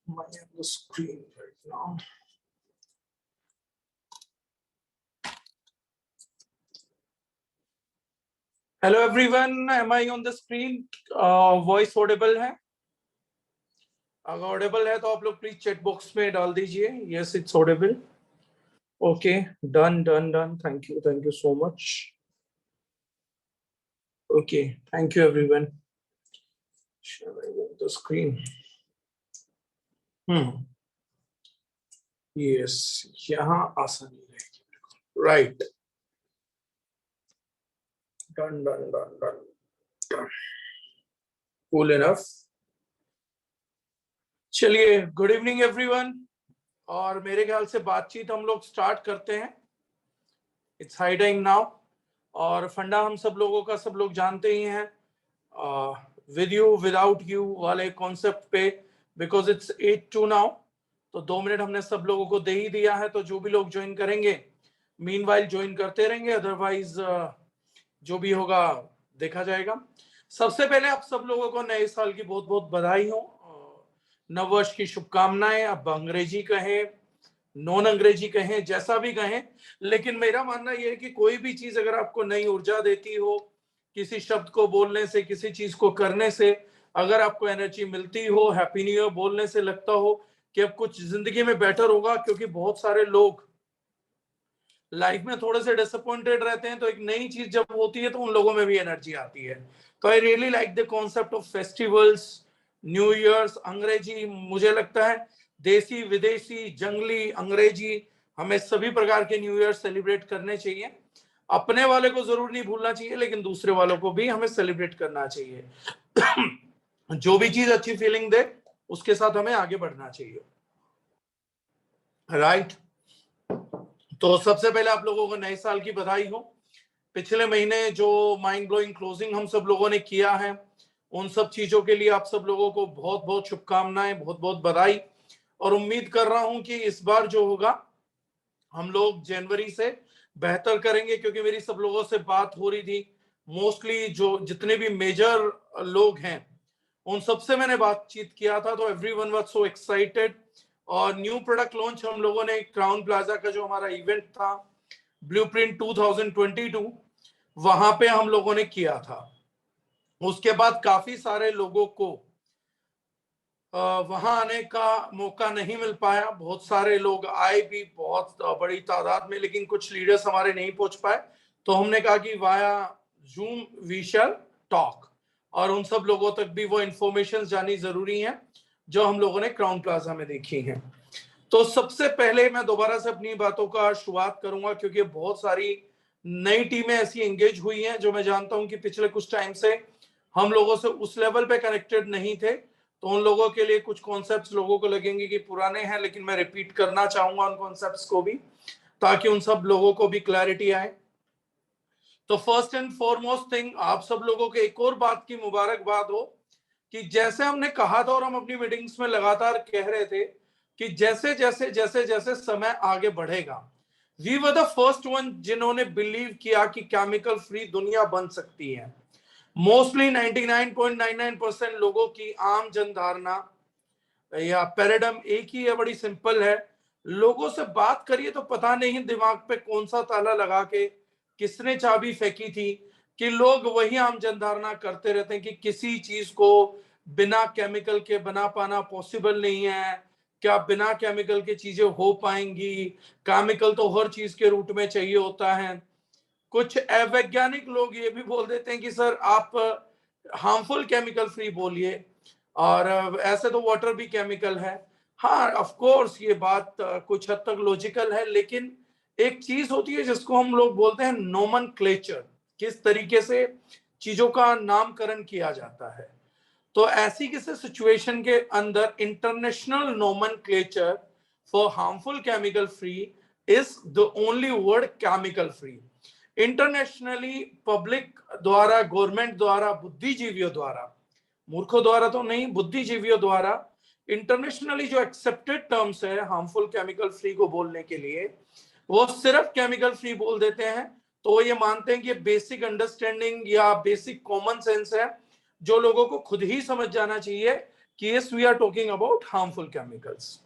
my the screen right now. Hello everyone, am I on the screen? Voice audible है? अगर Audible है तो आप लोग प्लीज चैट बॉक्स में डाल दीजिए. Yes, it's audible. Okay, done. Thank you so much. Okay, thank you everyone. Shall I move the screen? Yes, यहाँ आसानी रहेगी. Right. Done. Cool enough. चलिए, गुड इवनिंग एवरीवन. और मेरे ख्याल से बातचीत हम लोग स्टार्ट करते हैं. It's high time now. और फंडा हम सब लोगों का सब लोग जानते ही हैं, विद यू विदाउट यू वाले कॉन्सेप्ट पे, बिकॉज इट्स 8:02 नाउ. तो 2 मिनट हमने सब लोगों को दे ही दिया है. तो जो भी लोग ज्वाइन करेंगे मीनवाइल ज्वाइन करते रहेंगे, अदरवाइज जो भी होगा देखा जाएगा. सबसे पहले आप सब लोगों को नए साल की बहुत बहुत बधाई हो, नववर्ष की शुभकामनाएं. अब अंग्रेजी कहें, नॉन अंग्रेजी कहें, जैसा भी कहें, लेकिन मेरा मानना यह है कि कोई भी चीज अगर आपको नई ऊर्जा देती हो, किसी शब्द को बोलने से, किसी चीज को करने से अगर आपको एनर्जी मिलती हो, हैप्पी न्यू ईयर बोलने से लगता हो कि अब कुछ जिंदगी में बेटर होगा, क्योंकि बहुत सारे लोग लाइफ में थोड़े से डिसअपॉइंटेड रहते हैं, तो एक नई चीज जब होती है तो उन लोगों में भी एनर्जी आती है. तो I really like the concept of festivals, new years. अंग्रेजी मुझे लगता है देसी विदेशी जंगली अंग्रेजी हमें सभी प्रकार के न्यू ईयर सेलिब्रेट करने चाहिए. अपने वाले को जरूर नहीं भूलना चाहिए, लेकिन दूसरे वालों को भी हमें सेलिब्रेट करना चाहिए. जो भी चीज अच्छी फीलिंग दे उसके साथ हमें आगे बढ़ना चाहिए. राइट. तो सबसे पहले आप लोगों को नए साल की बधाई हो. पिछले महीने जो माइंड ब्लोइंग क्लोजिंग हम सब लोगों ने किया है, उन सब चीजों के लिए आप सब लोगों को बहुत बहुत शुभकामनाएं, बहुत बहुत बधाई. और उम्मीद कर रहा हूं कि इस बार जो होगा हम लोग जनवरी से बेहतर करेंगे, क्योंकि मेरी सब लोगों से बात हो रही थी. मोस्टली जो जितने भी मेजर लोग हैं उन सबसे मैंने बातचीत किया था, तो एवरीवन वाज सो एक्साइटेड. और न्यू प्रोडक्ट लॉन्च हम लोगों ने क्राउन प्लाजा का जो हमारा इवेंट था ब्लूप्रिंट 2022, वहां पे हम लोगों ने किया था. उसके बाद काफी सारे लोगों को वहां आने का मौका नहीं मिल पाया. बहुत सारे लोग आए भी, बहुत बड़ी तादाद में, लेकिन कुछ लीडर्स हमारे नहीं पहुंच पाए. तो हमने कहा कि via Zoom we shall talk, और उन सब लोगों तक भी वो इंफॉर्मेशन जानी जरूरी है जो हम लोगों ने क्राउन प्लाजा में देखी है. तो सबसे पहले मैं दोबारा से अपनी बातों का शुरुआत करूंगा, क्योंकि बहुत सारी नई टीमें ऐसी एंगेज हुई हैं जो मैं जानता हूं कि पिछले कुछ टाइम से हम लोगों से उस लेवल पे कनेक्टेड नहीं थे. तो उन लोगों के लिए कुछ कॉन्सेप्ट्स लोगों को लगेंगे कि पुराने हैं, लेकिन मैं रिपीट करना चाहूंगा उन कॉन्सेप्ट्स को भी, ताकि उन सब लोगों को भी क्लैरिटी आए. तो फर्स्ट एंड फॉरमोस्ट थिंग, आप सब लोगों के एक और बात की मुबारकबाद हो कि जैसे हमने कहा था और हम अपनी मीटिंग्स में लगातार कह रहे थे कि जैसे जैसे जैसे जैसे समय आगे बढ़ेगा, we were the first one जिन्होंने बिलीव किया कि केमिकल फ्री दुनिया बन सकती है. मोस्टली 99.99% लोगों की आम जन धारणा या पैराडाइम एक ही है, बड़ी सिंपल है. लोगों से बात करिए तो पता नहीं दिमाग पे कौन सा ताला लगा के किसने चाबी फेंकी थी कि लोग वही आम जन धारणा करते रहते हैं कि किसी चीज को बिना केमिकल के बना पाना पॉसिबल नहीं है. क्या बिना केमिकल के चीजें हो पाएंगी? केमिकल तो हर चीज के रूट में चाहिए होता है. कुछ अवैज्ञानिक लोग ये भी बोल देते हैं कि सर आप हार्मफुल केमिकल फ्री बोलिए, और ऐसे तो वाटर भी केमिकल है. हाँ, ऑफ कोर्स ये बात कुछ हद तक लॉजिकल है, लेकिन एक चीज होती है जिसको हम लोग बोलते हैं नोमेनक्लेचर, किस तरीके से चीजों का नामकरण किया जाता है. तो ऐसी किसी सिचुएशन के अंदर international nomenclature for harmful chemical free is the only word chemical free. Internationally public द्वारा, गवर्नमेंट द्वारा, बुद्धिजीवियों द्वारा, मूर्खों द्वारा तो नहीं, बुद्धिजीवियों द्वारा इंटरनेशनली जो एक्सेप्टेड टर्म्स है हार्मफुल केमिकल फ्री को बोलने के लिए, वो सिर्फ केमिकल फ्री बोल देते हैं. तो वो ये मानते हैं कि बेसिक अंडरस्टैंडिंग या बेसिक कॉमन सेंस है जो लोगों को खुद ही समझ जाना चाहिए कि yes we are talking about harmful chemicals.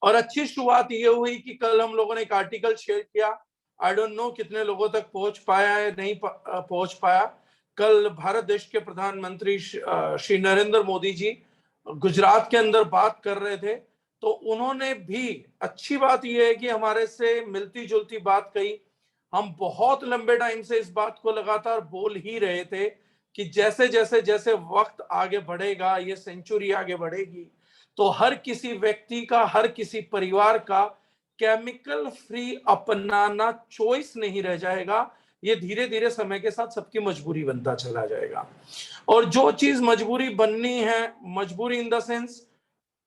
और अच्छी शुरुआत ये हुई कि कल हम लोगों ने एक आर्टिकल शेयर किया, आई डोंट नो कितने लोगों तक पहुंच पाया है, नहीं पहुंच पाया। कल भारत देश के प्रधानमंत्री श्री नरेंद्र मोदी जी गुजरात के अंदर बात कर रहे थे, तो उन्होंने भी अच्छी बात यह है कि हमारे से मिलती जुलती बात कही। हम बहुत लंबे टाइम से इस बात को लगातार बोल ही रहे थे कि जैसे जैसे जैसे वक्त आगे बढ़ेगा, ये सेंचुरी आगे बढ़ेगी, तो हर किसी व्यक्ति का, हर किसी परिवार का केमिकल फ्री अपनाना चॉइस नहीं रह जाएगा। ये धीरे धीरे समय के साथ सबकी मजबूरी बनता चला जाएगा। और जो चीज मजबूरी बननी है, मजबूरी इन द सेंस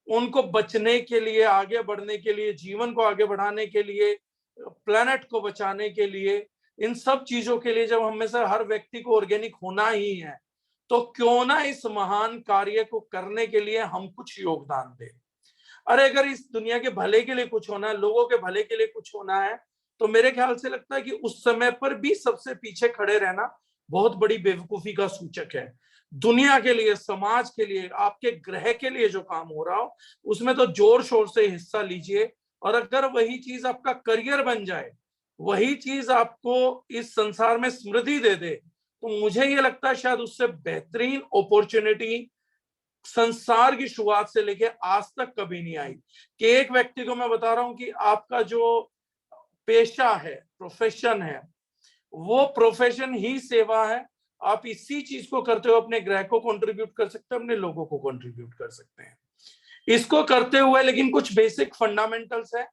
उनको बचने के लिए, आगे बढ़ने के लिए, जीवन को आगे बढ़ाने के लिए, प्लेनेट को बचाने के लिए, इन सब चीजों के लिए जब हम में से हर व्यक्ति को ऑर्गेनिक होना ही है, तो क्यों ना इस महान कार्य को करने के लिए हम कुछ योगदान दें। अरे अगर इस दुनिया के भले के लिए कुछ होना है, लोगों के भले के लिए कुछ होना है, तो मेरे ख्याल से लगता है कि उस समय पर भी सबसे पीछे खड़े रहना बहुत बड़ी बेवकूफी का सूचक है। दुनिया के लिए, समाज के लिए, आपके ग्रह के लिए जो काम हो रहा हो उसमें तो जोर शोर से हिस्सा लीजिए। और अगर वही चीज आपका करियर बन जाए, वही चीज आपको इस संसार में स्मृति दे दे, तो मुझे ये लगता है शायद उससे बेहतरीन अपॉर्चुनिटी संसार की शुरुआत से लेके आज तक कभी नहीं आई। कि एक व्यक्ति को मैं बता रहा हूं कि आपका जो पेशा है, प्रोफेशन है, वो प्रोफेशन ही सेवा है। आप इसी चीज को करते हुए अपने ग्रह को कंट्रीब्यूट कर सकते हैं, अपने लोगों को कंट्रीब्यूट कर सकते हैं। इसको करते हुए लेकिन कुछ बेसिक फंडामेंटल्स है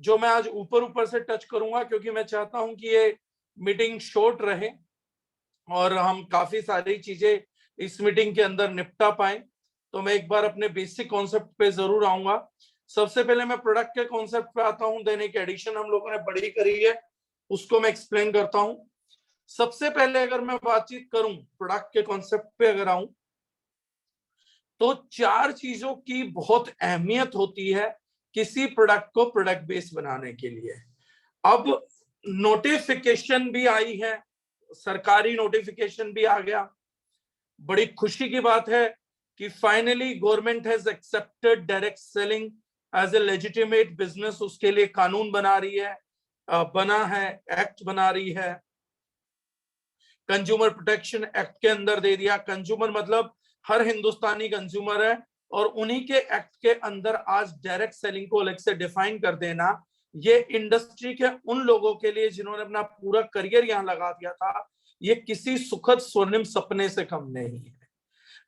जो मैं आज ऊपर ऊपर से टच करूंगा, क्योंकि मैं चाहता हूं कि ये मीटिंग शॉर्ट रहे और हम काफी सारी चीजें इस मीटिंग के अंदर निपटा पाए। तो मैं एक बार अपने बेसिक कॉन्सेप्ट पे जरूर आऊंगा। सबसे पहले मैं प्रोडक्ट के कॉन्सेप्ट पे आता हूं, देन एक एडिशन हम लोगों ने बड़ी करी है, उसको मैं एक्सप्लेन करता हूं। सबसे पहले अगर मैं बातचीत करूं प्रोडक्ट के कॉन्सेप्ट पे अगर आऊं, तो 4 चीजों की बहुत अहमियत होती है किसी प्रोडक्ट को प्रोडक्ट बेस बनाने के लिए। अब नोटिफिकेशन भी आई है, सरकारी नोटिफिकेशन भी आ गया। बड़ी खुशी की बात है कि finally government has accepted direct selling as a legitimate business. उसके लिए कानून बना रही है, बना है, एक्ट बना रही है। कंज्यूमर प्रोटेक्शन एक्ट के अंदर दे दिया। कंज्यूमर मतलब हर हिंदुस्तानी कंज्यूमर है, और उन्हीं के एक्ट के अंदर आज डायरेक्ट सेलिंग को अलग से डिफाइन कर देना, ये इंडस्ट्री के उन लोगों के लिए जिन्होंने अपना पूरा करियर यहां लगा दिया था, ये किसी सुखद स्वर्णिम सपने से कम नहीं है।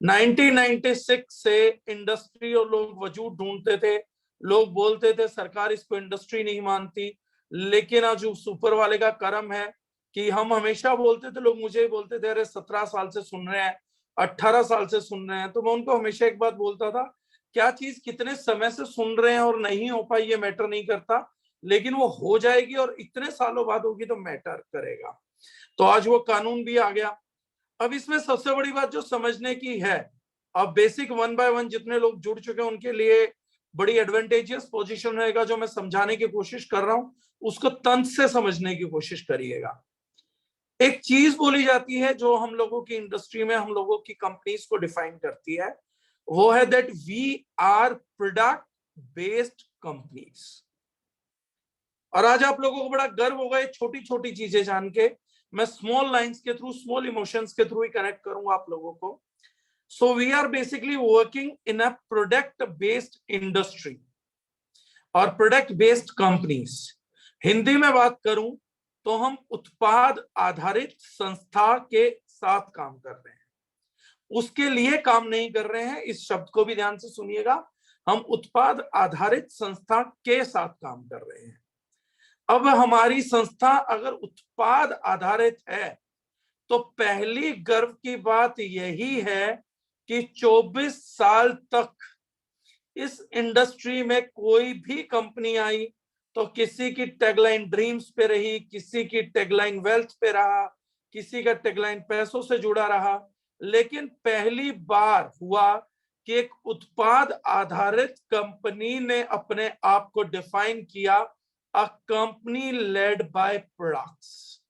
1996 से इंडस्ट्री और लोग वजूद ढूंढते थे, लोग बोलते थे सरकार इसको इंडस्ट्री नहीं मानती, लेकिन आज उस ऊपर वाले का करम है कि हम हमेशा बोलते थे, लोग मुझे बोलते थे अरे 17 साल से सुन रहे हैं, 18 साल से सुन रहे हैं। तो मैं उनको हमेशा एक बात बोलता था, क्या चीज कितने समय से सुन रहे हैं और नहीं हो पाई ये मैटर नहीं करता, लेकिन वो हो जाएगी और इतने सालों बाद होगी तो मैटर करेगा। तो आज वो कानून भी आ गया। अब इसमें सबसे बड़ी बात जो समझने की है, अब बेसिक 1 बाय 1 जितने लोग जुड़ चुके हैं उनके लिए बड़ी एडवांटेजियस पोजीशन रहेगा। जो मैं समझाने की कोशिश कर रहा हूं उसको तंत्र से समझने की कोशिश करिएगा। एक चीज बोली जाती है जो हम लोगों की इंडस्ट्री में, हम लोगों की कंपनीज को डिफाइन करती है, वो है that we are product based companies. और आज आप लोगों को बड़ा गर्व होगा ये छोटी छोटी चीजें जान के। मैं स्मॉल लाइंस के थ्रू, स्मॉल इमोशंस के थ्रू ही कनेक्ट करूंगा आप लोगों को। So we are basically working in a product based industry और प्रोडक्ट बेस्ड कंपनीज। हिंदी में बात करूं तो हम उत्पाद आधारित संस्था के साथ काम कर रहे हैं, उसके लिए काम नहीं कर रहे हैं। इस शब्द को भी ध्यान से सुनिएगा, हम उत्पाद आधारित संस्था के साथ काम कर रहे हैं। अब हमारी संस्था अगर उत्पाद आधारित है तो पहली गर्व की बात यही है कि 24 साल तक इस इंडस्ट्री में कोई भी कंपनी आई तो किसी की टैगलाइन ड्रीम्स पे रही, किसी की टैगलाइन वेल्थ पे रहा, किसी का टैगलाइन पैसों से जुड़ा रहा, लेकिन पहली बार हुआ कि एक उत्पाद आधारित कंपनी ने अपने आप को डिफाइन किया, a company led by products.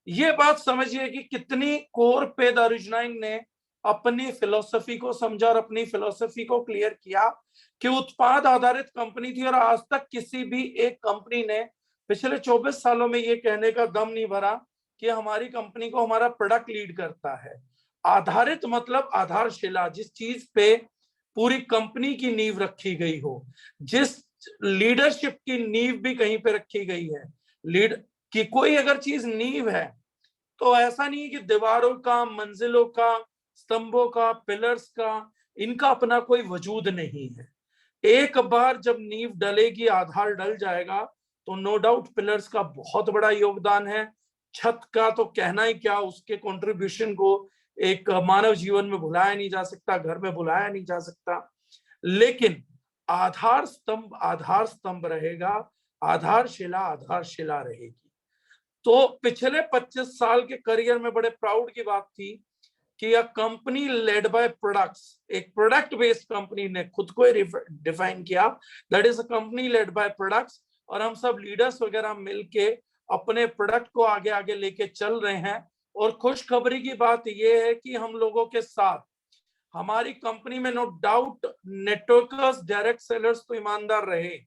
ये बात समझिए कि कितनी कोर पे द ओरिजिनाइन ने अपनी फिलॉसफी को समझा और अपनी फिलॉसफी को क्लियर किया कि उत्पाद आधारित कंपनी थी, और आज तक किसी भी एक कंपनी ने पिछले 24 सालों में ये कहने का दम नहीं भरा कि हमारी कंपनी को हमारा प्रोडक्ट लीड करता है। आधारित मतलब आधारशिला, जिस चीज पे पूरी कंपनी की नींव रखी गई हो, जिस लीडरशिप की नींव भी कहीं पे रखी गई है। लीड की कोई अगर चीज नींव है तो ऐसा नहीं है कि दीवारों का, मंजिलों का, स्तंभों का, पिलर्स का, इनका अपना कोई वजूद नहीं है। एक बार जब नींव डलेगी, आधार डल जाएगा, तो नो डाउट पिलर्स का बहुत बड़ा योगदान है। छत का तो कहना ही क्या, उसके कंट्रीब्यूशन को एक मानव जीवन में भुलाया नहीं जा सकता, घर में भुलाया नहीं जा सकता। लेकिन आधार स्तंभ रहेगा, आधारशिला रहेगी। तो पिछले 25 साल के करियर में बड़े प्राउड की बात थी कि a company led by products, एक प्रोडक्ट बेस्ड कंपनी ने खुद को डिफाइन किया, that is a company led by products. और हम सब लीडर्स वगैरह मिलके अपने प्रोडक्ट को आगे आगे लेके चल रहे हैं। और खुशखबरी की बात यह है कि हम लोगों के साथ हमारी कंपनी में no doubt networkers, direct sellers तो ईमानदार रहे,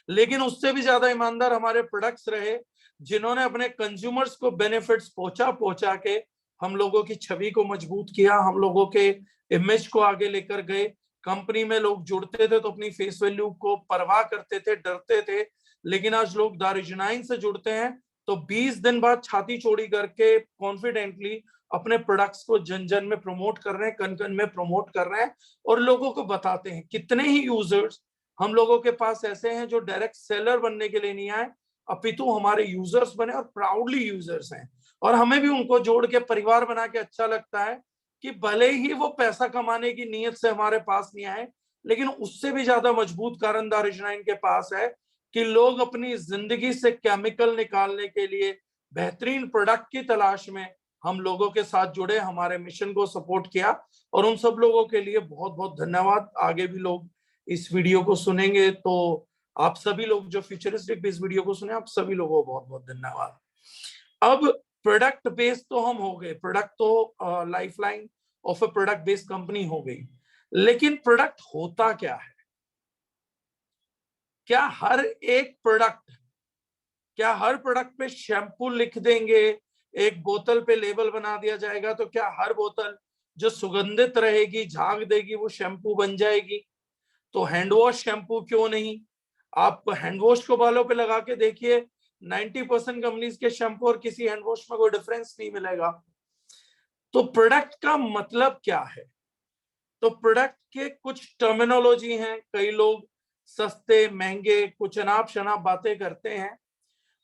लेकिन उससे भी ज्यादा ईमानदार हमारे प्रोडक्ट्स रहे, जिन्होंने अपने कंज्यूमर्स को बेनिफिट्स पहुंचा के हम लोगों की छवि को मजबूत किया, हम लोगों के इमेज को आगे लेकर गए। कंपनी में लोग जुड़ते थे तो अपनी फेस वैल्यू को परवाह करते थे, डरते थे, लेकिन आज लोग दारुजनाइन से जुड़ते हैं तो 20 दिन बाद छाती चौड़ी करके कॉन्फिडेंटली अपने प्रोडक्ट्स को जन जन में प्रमोट कर रहे हैं, कन कन में प्रमोट कर रहे हैं और लोगों को बताते हैं। कितने ही यूजर्स हम लोगों के पास ऐसे हैं जो डायरेक्ट सेलर बनने के लिए नहीं आए, अपितु हमारे यूजर्स बने और प्राउडली यूजर्स हैं। और हमें भी उनको जोड़ के परिवार बना के अच्छा लगता है कि भले ही वो पैसा कमाने की नीयत से हमारे पास नहीं आए, लेकिन उससे भी ज्यादा मजबूत कारण दारुजनाइन के पास है कि लोग अपनी जिंदगी से केमिकल निकालने के लिए बेहतरीन प्रोडक्ट की तलाश में हम लोगों के साथ जुड़े, हमारे मिशन को सपोर्ट किया। और उन सब लोगों के लिए बहुत बहुत धन्यवाद। आगे भी लोग इस वीडियो को सुनेंगे, तो आप सभी लोग जो फ्यूचरिस्टिक इस वीडियो को सुने, आप सभी लोगों को बहुत बहुत धन्यवाद। अब प्रोडक्ट बेस्ड तो हम हो गए, प्रोडक्ट तो lifeline of a product based company हो गई, लेकिन प्रोडक्ट होता क्या है? क्या हर प्रोडक्ट पे शैम्पू लिख देंगे, एक बोतल पे लेबल बना दिया जाएगा, तो क्या हर बोतल जो सुगंधित रहेगी, झाग देगी, वो शैम्पू बन जाएगी? तो हैंड वॉश शैम्पू क्यों नहीं? आप हैंड वॉश को बालों पे लगा के देखिए, 90% कंपनीज के शैम्पू और किसी हैंड वॉश में कोई डिफरेंस नहीं मिलेगा। तो प्रोडक्ट का मतलब क्या है? तो प्रोडक्ट के कुछ टर्मिनोलॉजी हैं, कई लोग सस्ते महंगे कुछ अनाप शनाप बातें करते हैं,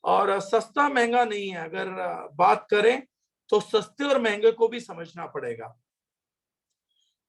और सस्ता महंगा नहीं है। अगर बात करें तो सस्ते और महंगे को भी समझना पड़ेगा।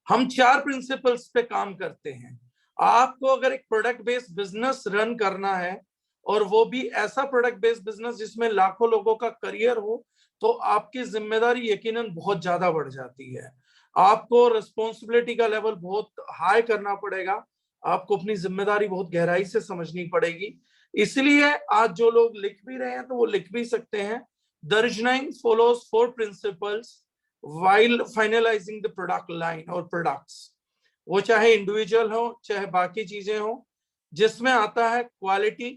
हम 4 प्रिंसिपल्स पे काम करते हैं। आपको अगर एक प्रोडक्ट बेस्ड बिजनेस रन करना है, और वो भी ऐसा प्रोडक्ट बेस्ड बिजनेस जिसमें लाखों लोगों का करियर हो, तो आपकी जिम्मेदारी यकीनन बहुत ज्यादा बढ़ जाती है। आपको रिस्पॉन्सिबिलिटी का लेवल बहुत हाई करना पड़ेगा, आपको अपनी जिम्मेदारी बहुत गहराई से समझनी पड़ेगी। इसलिए आज जो लोग लिख भी रहे हैं तो वो लिख भी सकते हैं, दारुजनाइन follows 4 principles while finalizing the product line और products, वो चाहे इंडिविजुअल हो चाहे बाकी चीजें हो, जिसमें आता है quality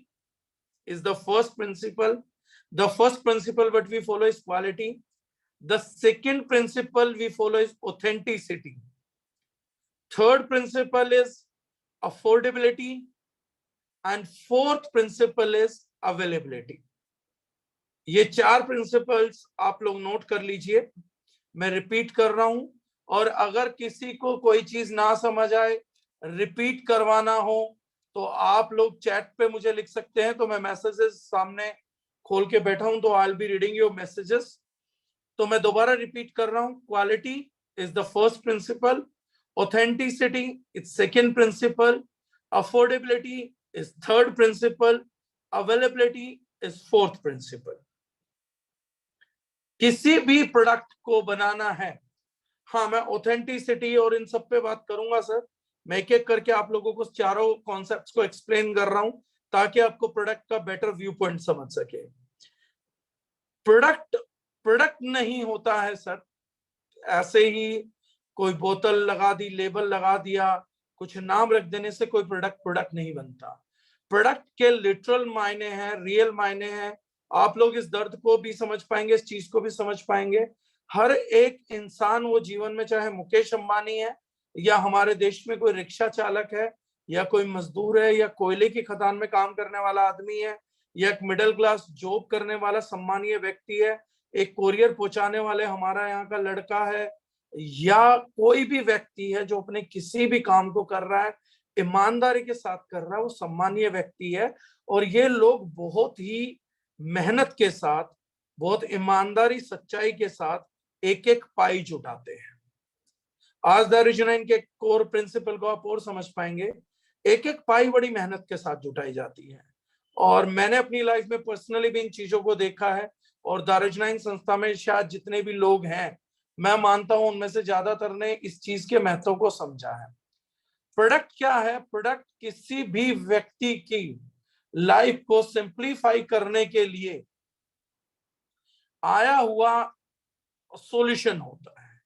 is the first principle. The first principle what we follow is quality. The second principle we follow is authenticity. Third principle is affordability, and fourth principle is availability. ये 4 प्रिंसिपल्स आप लोग नोट कर लीजिए, मैं repeat कर रहा हूं। और अगर किसी को कोई चीज ना समझ आए, रिपीट करवाना हो, तो आप लोग चैट पे मुझे लिख सकते हैं, तो मैं मैसेजेस सामने खोल के बैठा हूं, तो I will be reading your messages. तो मैं दोबारा रिपीट कर रहा हूं, quality is the first principle, authenticity is second principle, affordability is third principle, availability is fourth principle. किसी भी प्रोडक्ट को बनाना है, हाँ मैं ऑथेंटिसिटी और इन सब पे बात करूंगा सर, मैं एक एक करके आप लोगों को चारों कॉन्सेप्ट्स को एक्सप्लेन कर रहा हूं ताकि आपको प्रोडक्ट का बेटर व्यू पॉइंट समझ सके। प्रोडक्ट नहीं होता है सर, ऐसे ही कोई बोतल लगा दी, लेबल लगा दिया, कुछ नाम रख देने से कोई प्रोडक्ट नहीं बनता। प्रोडक्ट के लिटरल मायने हैं, रियल मायने हैं। आप लोग इस दर्द को भी समझ पाएंगे, इस चीज को भी समझ पाएंगे। हर एक इंसान वो जीवन में, चाहे मुकेश अंबानी है या हमारे देश में कोई रिक्शा चालक है या कोई मजदूर है या कोयले की खदान में काम करने वाला आदमी है या एक मिडिल क्लास जॉब करने वाला सम्मानीय व्यक्ति है, एक कोरियर पहुंचाने वाले हमारा यहाँ का लड़का है, या कोई भी व्यक्ति है जो अपने किसी भी काम को कर रहा है, ईमानदारी के साथ कर रहा है, वो सम्मानीय व्यक्ति है। और ये लोग बहुत ही मेहनत के साथ, बहुत ईमानदारी सच्चाई के साथ एक एक पाई जुटाते हैं। आज द ओरिजिनाइन के कोर प्रिंसिपल को आप और समझ पाएंगे। एक एक पाई बड़ी मेहनत के साथ जुटाई जाती है, और मैंने अपनी लाइफ में पर्सनली भी इन चीजों को देखा है। और द ओरिजिनाइन संस्था में शायद जितने भी लोग हैं, मैं मानता हूं उनमें से ज्यादातर ने इस चीज के महत्व को समझा है। प्रोडक्ट क्या है? प्रोडक्ट किसी भी व्यक्ति की लाइफ को सिंप्लीफाई करने के लिए आया हुआ सॉल्यूशन होता है।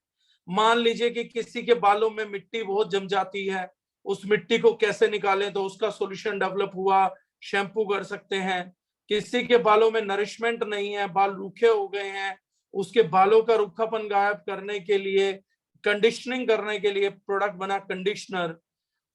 मान लीजिए कि किसी के बालों में मिट्टी बहुत जम जाती है, उस मिट्टी को कैसे निकालें, तो उसका सॉल्यूशन डेवलप हुआ, शैम्पू कर सकते हैं। किसी के बालों में नरिशमेंट नहीं है, बाल रूखे हो गए हैं, उसके बालों का रूखापन गायब करने के लिए, कंडीशनिंग करने के लिए प्रोडक्ट बना कंडीशनर।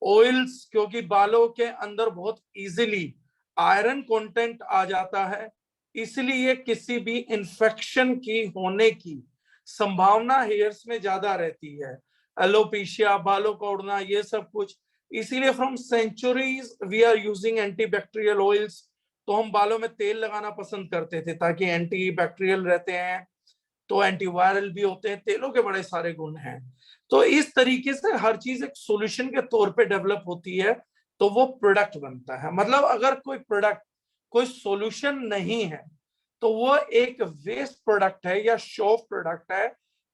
ऑयल्स, क्योंकि बालों के अंदर बहुत इजीली आयरन कंटेंट आ जाता है, इसलिए किसी भी इंफेक्शन की होने की संभावना हेयर्स में ज्यादा रहती है। एलोपेशिया, बालों का उड़ना, ये सब कुछ। इसीलिए from centuries we are using antibacterial oils. तो हम बालों में तेल लगाना पसंद करते थे ताकि एंटीबैक्टीरियल रहते हैं, तो एंटीवायरल भी होते हैं, तेलों के बड़े सारे गुण हैं। तो इस तरीके से हर चीज एक सॉल्यूशन के तौर पे डेवलप होती है, तो वो प्रोडक्ट बनता है। मतलब अगर कोई प्रोडक्ट, कोई सॉल्यूशन नहीं है, तो वो एक वेस्ट प्रोडक्ट है या शो प्रोडक्ट है,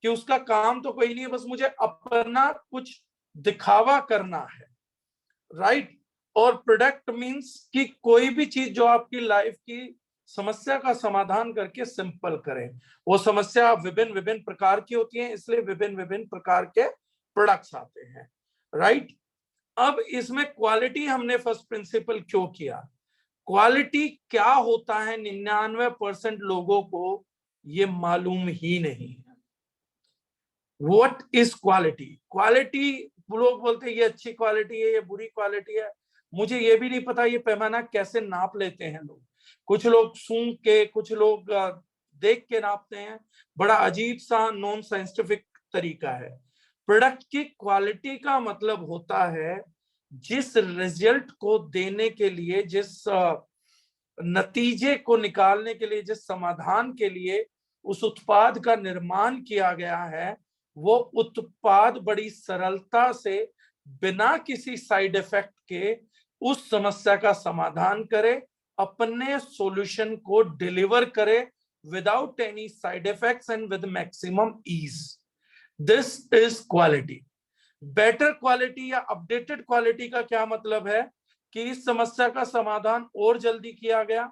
कि उसका काम तो कोई नहीं है, बस मुझे अपना कुछ दिखावा करना है, राइट। और प्रोडक्ट मींस कि कोई भी चीज जो आपकी लाइफ की समस्या का समाधान करके सिंपल करें। वो समस्या विभिन्न विभिन्न प्रकार की होती है, इसलिए विभिन्न विभिन्न प्रकार के प्रोडक्ट्स आते हैं, राइट। अब इसमें क्वालिटी हमने फर्स्ट प्रिंसिपल क्यों किया? क्वालिटी क्या होता है 99% लोगों को ये मालूम ही नहीं है। What is quality? क्वालिटी, लोग बोलते हैं ये अच्छी क्वालिटी है, ये बुरी क्वालिटी है। मुझे ये भी नहीं पता ये पैमाना कैसे नाप लेते हैं लोग। कुछ लोग सूंघ के, कुछ लोग देख के नापते हैं। बड़ा अजीब सा नॉन साइंटिफिक तरीका है। प्रोडक्ट की क्वालिटी का मतलब होता है जिस रिजल्ट को देने के लिए, जिस नतीजे को निकालने के लिए, जिस समाधान के लिए उस उत्पाद का निर्माण किया गया है, वो उत्पाद बड़ी सरलता से बिना किसी साइड इफेक्ट के उस समस्या का समाधान करे, अपने सॉल्यूशन को डिलीवर करे without any side effects and with maximum ease. This is quality. Better quality या अपडेटेड क्वालिटी का क्या मतलब है? कि इस समस्या का समाधान और जल्दी किया गया,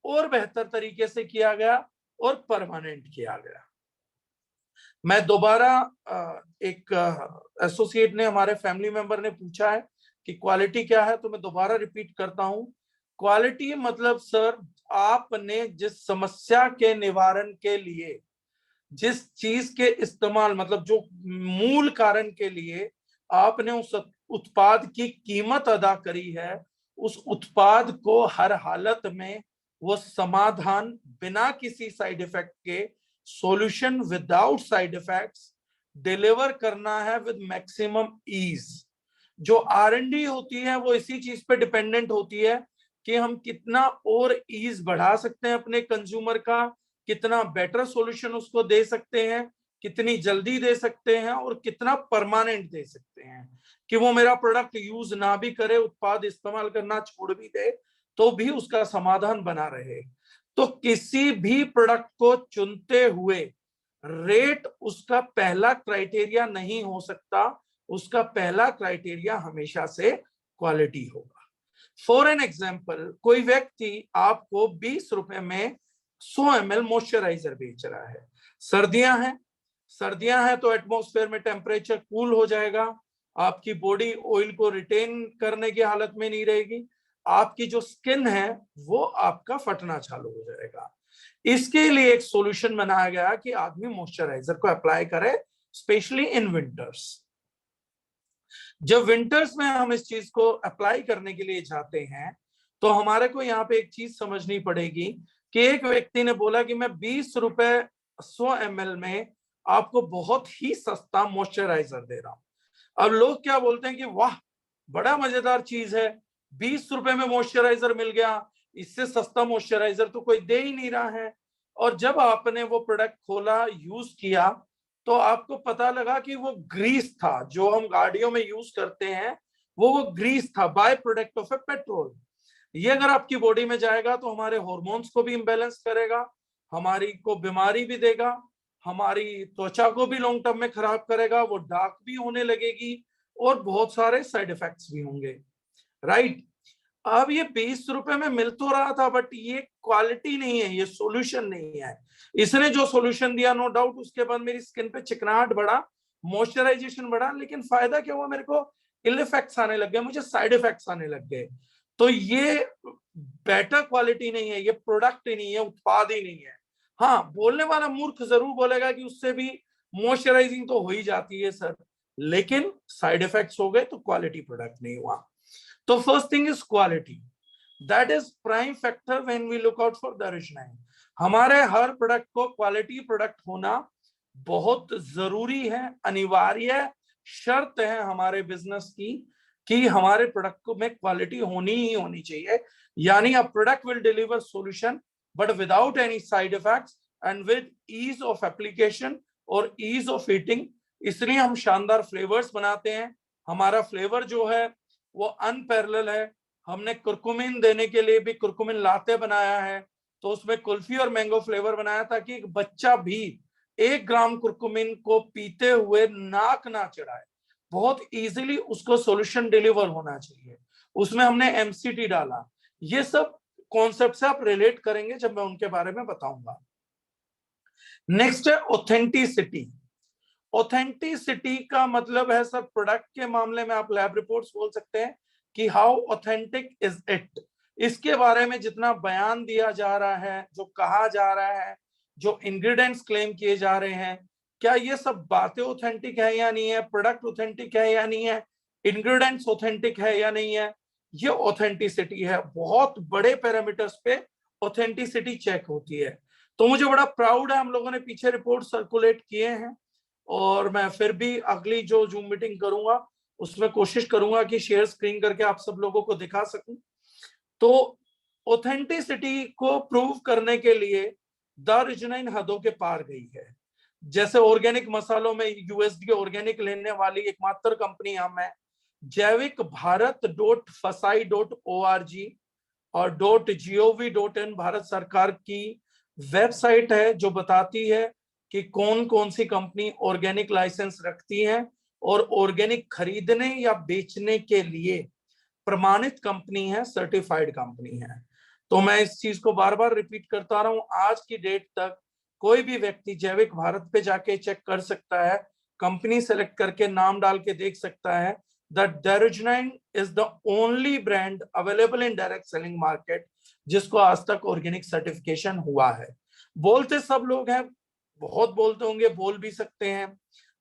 और बेहतर तरीके से किया गया, और परमानेंट किया गया। मैं दोबारा, एक एसोसिएट ने, हमारे फैमिली मेंबर ने पूछा है कि क्वालिटी क्या है, तो मैं दोबारा रिपीट करता हूं। क्वालिटी मतलब सर, आपने जिस समस्या के निवारण के लिए, जिस चीज के इस्तेमाल, मतलब जो मूल कारण के लिए आपने उस उत्पाद की कीमत अदा करी है, उस उत्पाद को हर हालत में वो समाधान बिना किसी साइड इफेक्ट के, solution without side effects deliver करना है विद मैक्सिमम ईज। जो R&D होती है वो इसी चीज पे डिपेंडेंट होती है कि हम कितना और ईज बढ़ा सकते हैं अपने कंज्यूमर का, कितना बेटर सॉल्यूशन उसको दे सकते हैं, कितनी जल्दी दे सकते हैं, और कितना परमानेंट दे सकते हैं, कि वो मेरा प्रोडक्ट यूज ना भी करे, उत्पाद इस्तेमाल करना छोड़ भी दे, तो भी उसका समाधान बना रहे। तो किसी भी प्रोडक्ट को चुनते हुए रेट उसका पहला क्राइटेरिया नहीं हो सकता। उसका पहला क्राइटेरिया हमेशा से क्वालिटी होगा। फॉर एन एग्जाम्पल, कोई व्यक्ति आपको 20 रुपए में 100 ml मॉइस्चराइजर बेच रहा है। सर्दियां हैं, सर्दियां हैं तो एटमॉस्फेयर में टेम्परेचर कूल हो जाएगा, आपकी बॉडी ऑयल को रिटेन करने की हालत में नहीं रहेगी, आपकी जो स्किन है वो आपका फटना चालू हो जाएगा। इसके लिए एक सॉल्यूशन बनाया गया कि आदमी मॉइस्चराइजर को अप्लाई करे, स्पेशली इन विंटर्स। जब विंटर्स में हम इस चीज को अप्लाई करने के लिए जाते हैं तो हमारे को यहाँ पे एक चीज समझनी पड़ेगी कि एक व्यक्ति ने बोला कि मैं 20 रुपए 100 ml में आपको बहुत ही सस्ता मॉइस्चराइजर दे रहा हूं। अब लोग क्या बोलते हैं कि वाह बड़ा मजेदार चीज है, 20 रुपए में मॉइस्चराइजर मिल गया, इससे सस्ता मॉइस्चराइजर तो कोई दे ही नहीं रहा है। और जब आपने वो प्रोडक्ट खोला, यूज किया, तो आपको पता लगा कि वो ग्रीस था, जो हम गाड़ियों में यूज करते हैं वो ग्रीस था, by product of A petrol. ये अगर आपकी बॉडी में जाएगा तो हमारे हार्मोन्स को भी इम्बैलेंस करेगा, हमारी को बीमारी भी देगा, हमारी त्वचा को भी लॉन्ग टर्म में खराब करेगा, वो डार्क भी होने लगेगी और बहुत सारे साइड इफेक्ट्स भी होंगे, राइट। अब ये 20 रुपए में मिल तो रहा था, बट ये क्वालिटी नहीं है, ये सॉल्यूशन नहीं है। इसने जो सॉल्यूशन दिया, नो डाउट उसके बाद मेरी स्किन पे चिकनाहट बढ़ा, मॉइस्चराइजेशन बढ़ा, लेकिन फायदा क्या हुआ, मेरे को इल इफेक्ट्स आने लग गए, मुझे साइड इफेक्ट्स आने लग गए। तो ये बेटर क्वालिटी नहीं है, ये प्रोडक्ट ही नहीं है, उत्पाद ही नहीं है। हाँ, बोलने वाला मूर्ख जरूर बोलेगा कि उससे भी मॉइस्चराइजिंग तो हो ही जाती है सर, लेकिन साइड इफेक्ट्स हो गए तो क्वालिटी प्रोडक्ट नहीं हुआ। तो first thing is quality, that is prime factor when we look out for the original. हमारे हर प्रोडक्ट को क्वालिटी प्रोडक्ट होना बहुत जरूरी है, अनिवार्य शर्त है हमारे बिजनेस की कि हमारे प्रोडक्ट को में क्वालिटी होनी ही होनी चाहिए। यानी a product will deliver solution but without any side effects and with ease of application और ईज ऑफ ईटिंग। इसलिए हम शानदार फ्लेवर्स बनाते हैं, हमारा फ्लेवर जो है वो अनपैरेलल है। हमने कुरकुमिन देने के लिए भी कुरकुमिन लाते बनाया है, तो उसमें कुल्फी और मैंगो फ्लेवर बनाया ताकि एक बच्चा भी 1 ग्राम कुरकुमिन को पीते हुए नाक ना चढ़ाए, बहुत इजीली उसको सॉल्यूशन डिलीवर होना चाहिए। उसमें हमने एमसीटी डाला। ये सब कॉन्सेप्ट से आप रिलेट करेंगे जब मैं उनके बारे में बताऊंगा। नेक्स्ट है ऑथेंटिसिटी। ऑथेंटिसिटी का मतलब है सर, प्रोडक्ट के मामले में आप लैब रिपोर्ट्स बोल सकते हैं कि हाउ ऑथेंटिक इज इट। इसके बारे में जितना बयान दिया जा रहा है, जो कहा जा रहा है, जो इंग्रेडिएंट्स क्लेम किए जा रहे हैं, क्या ये सब बातें ऑथेंटिक है या नहीं है, प्रोडक्ट ऑथेंटिक है या नहीं है, इंग्रेडिएंट्स ऑथेंटिक है या नहीं है, ये ऑथेंटिसिटी है। बहुत बड़े पैरामीटर्स पे ऑथेंटिसिटी चेक होती है। तो मुझे बड़ा प्राउड है, हम लोगों ने पीछे रिपोर्ट सर्कुलेट किए हैं और मैं फिर भी अगली जो जूम मीटिंग करूंगा उसमें कोशिश करूंगा कि शेयर स्क्रीन करके आप सब लोगों को दिखा सकूं। तो ऑथेंटिसिटी को प्रूव करने के लिए द ओरिजिनल हदों के पार गई है। जैसे ऑर्गेनिक मसालों में यूएसडी ऑर्गेनिक लेने वाली एकमात्र कंपनी हम है। जैविक भारत .fasai.org और .gov.in भारत सरकार की वेबसाइट है जो बताती है कि कौन कौन सी कंपनी ऑर्गेनिक लाइसेंस रखती है और ऑर्गेनिक खरीदने या बेचने के लिए प्रमाणित कंपनी है, सर्टिफाइड कंपनी है। तो मैं इस चीज को बार बार रिपीट करता रहा हूं, आज की डेट तक कोई भी व्यक्ति जैविक भारत पे जाके चेक कर सकता है, कंपनी सेलेक्ट करके नाम डाल के देख सकता है that Daruginine is the only brand available in direct selling market जिसको आज तक ऑर्गेनिक सर्टिफिकेशन हुआ है। बोलते सब लोग हैं, बहुत बोलते होंगे, बोल भी सकते हैं,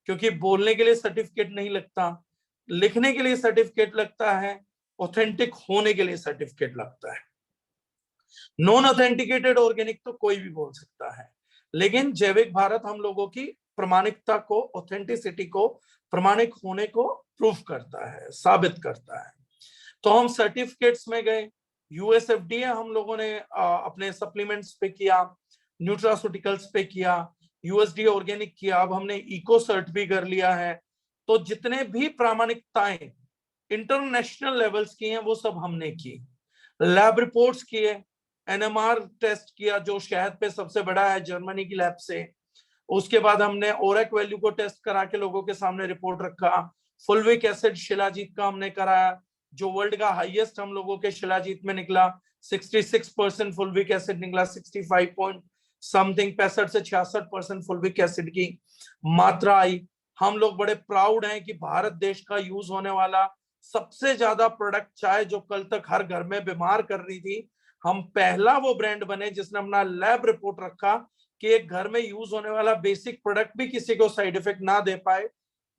क्योंकि बोलने के लिए सर्टिफिकेट नहीं लगता, लिखने के लिए सर्टिफिकेट लगता है, ऑथेंटिक होने के लिए सर्टिफिकेट लगता है। नॉन ऑथेंटिकेटेड ऑर्गेनिक तो कोई भी बोल सकता है, लेकिन जैविक भारत हम लोगों की प्रमाणिकता को, ऑथेंटिसिटी को, प्रमाणिक होने को प्रूफ करता है, साबित करता है। तो हम सर्टिफिकेट्स में गए, यूएसएफडीए हम लोगों ने अपने सप्लीमेंट्स पे किया, न्यूट्रास्यूटिकल्स पे किया, यूएसडी ऑर्गेनिक किया, अब हमने इको सर्ट भी कर लिया है। तो जितने भी प्रामाणिकताएं इंटरनेशनल लेवल्स की हैं वो सब हमने की। लैब रिपोर्ट्स किए, एनएमआर टेस्ट किया जो शहद पे सबसे बड़ा है जर्मनी की लैब से। उसके बाद हमने ओरेक वैल्यू को टेस्ट करा के लोगों के सामने रिपोर्ट रखा। फुलविक एसिड शिलाजीत का हमने कराया, जो वर्ल्ड का हाईएस्ट हम लोगों के शिलाजीत में निकला, 66% फुलविक एसिड निकला, समथिंग 65 से 66% फुलविक एसिड की मात्रा आई। हम लोग बड़े प्राउड हैं कि भारत देश का यूज होने वाला सबसे ज्यादा प्रोडक्ट चाय जो कल तक हर घर में बीमार कर रही थी, हम पहला वो ब्रांड बने जिसने अपना लैब रिपोर्ट रखा कि एक घर में यूज होने वाला बेसिक प्रोडक्ट भी किसी को साइड इफेक्ट ना दे पाए।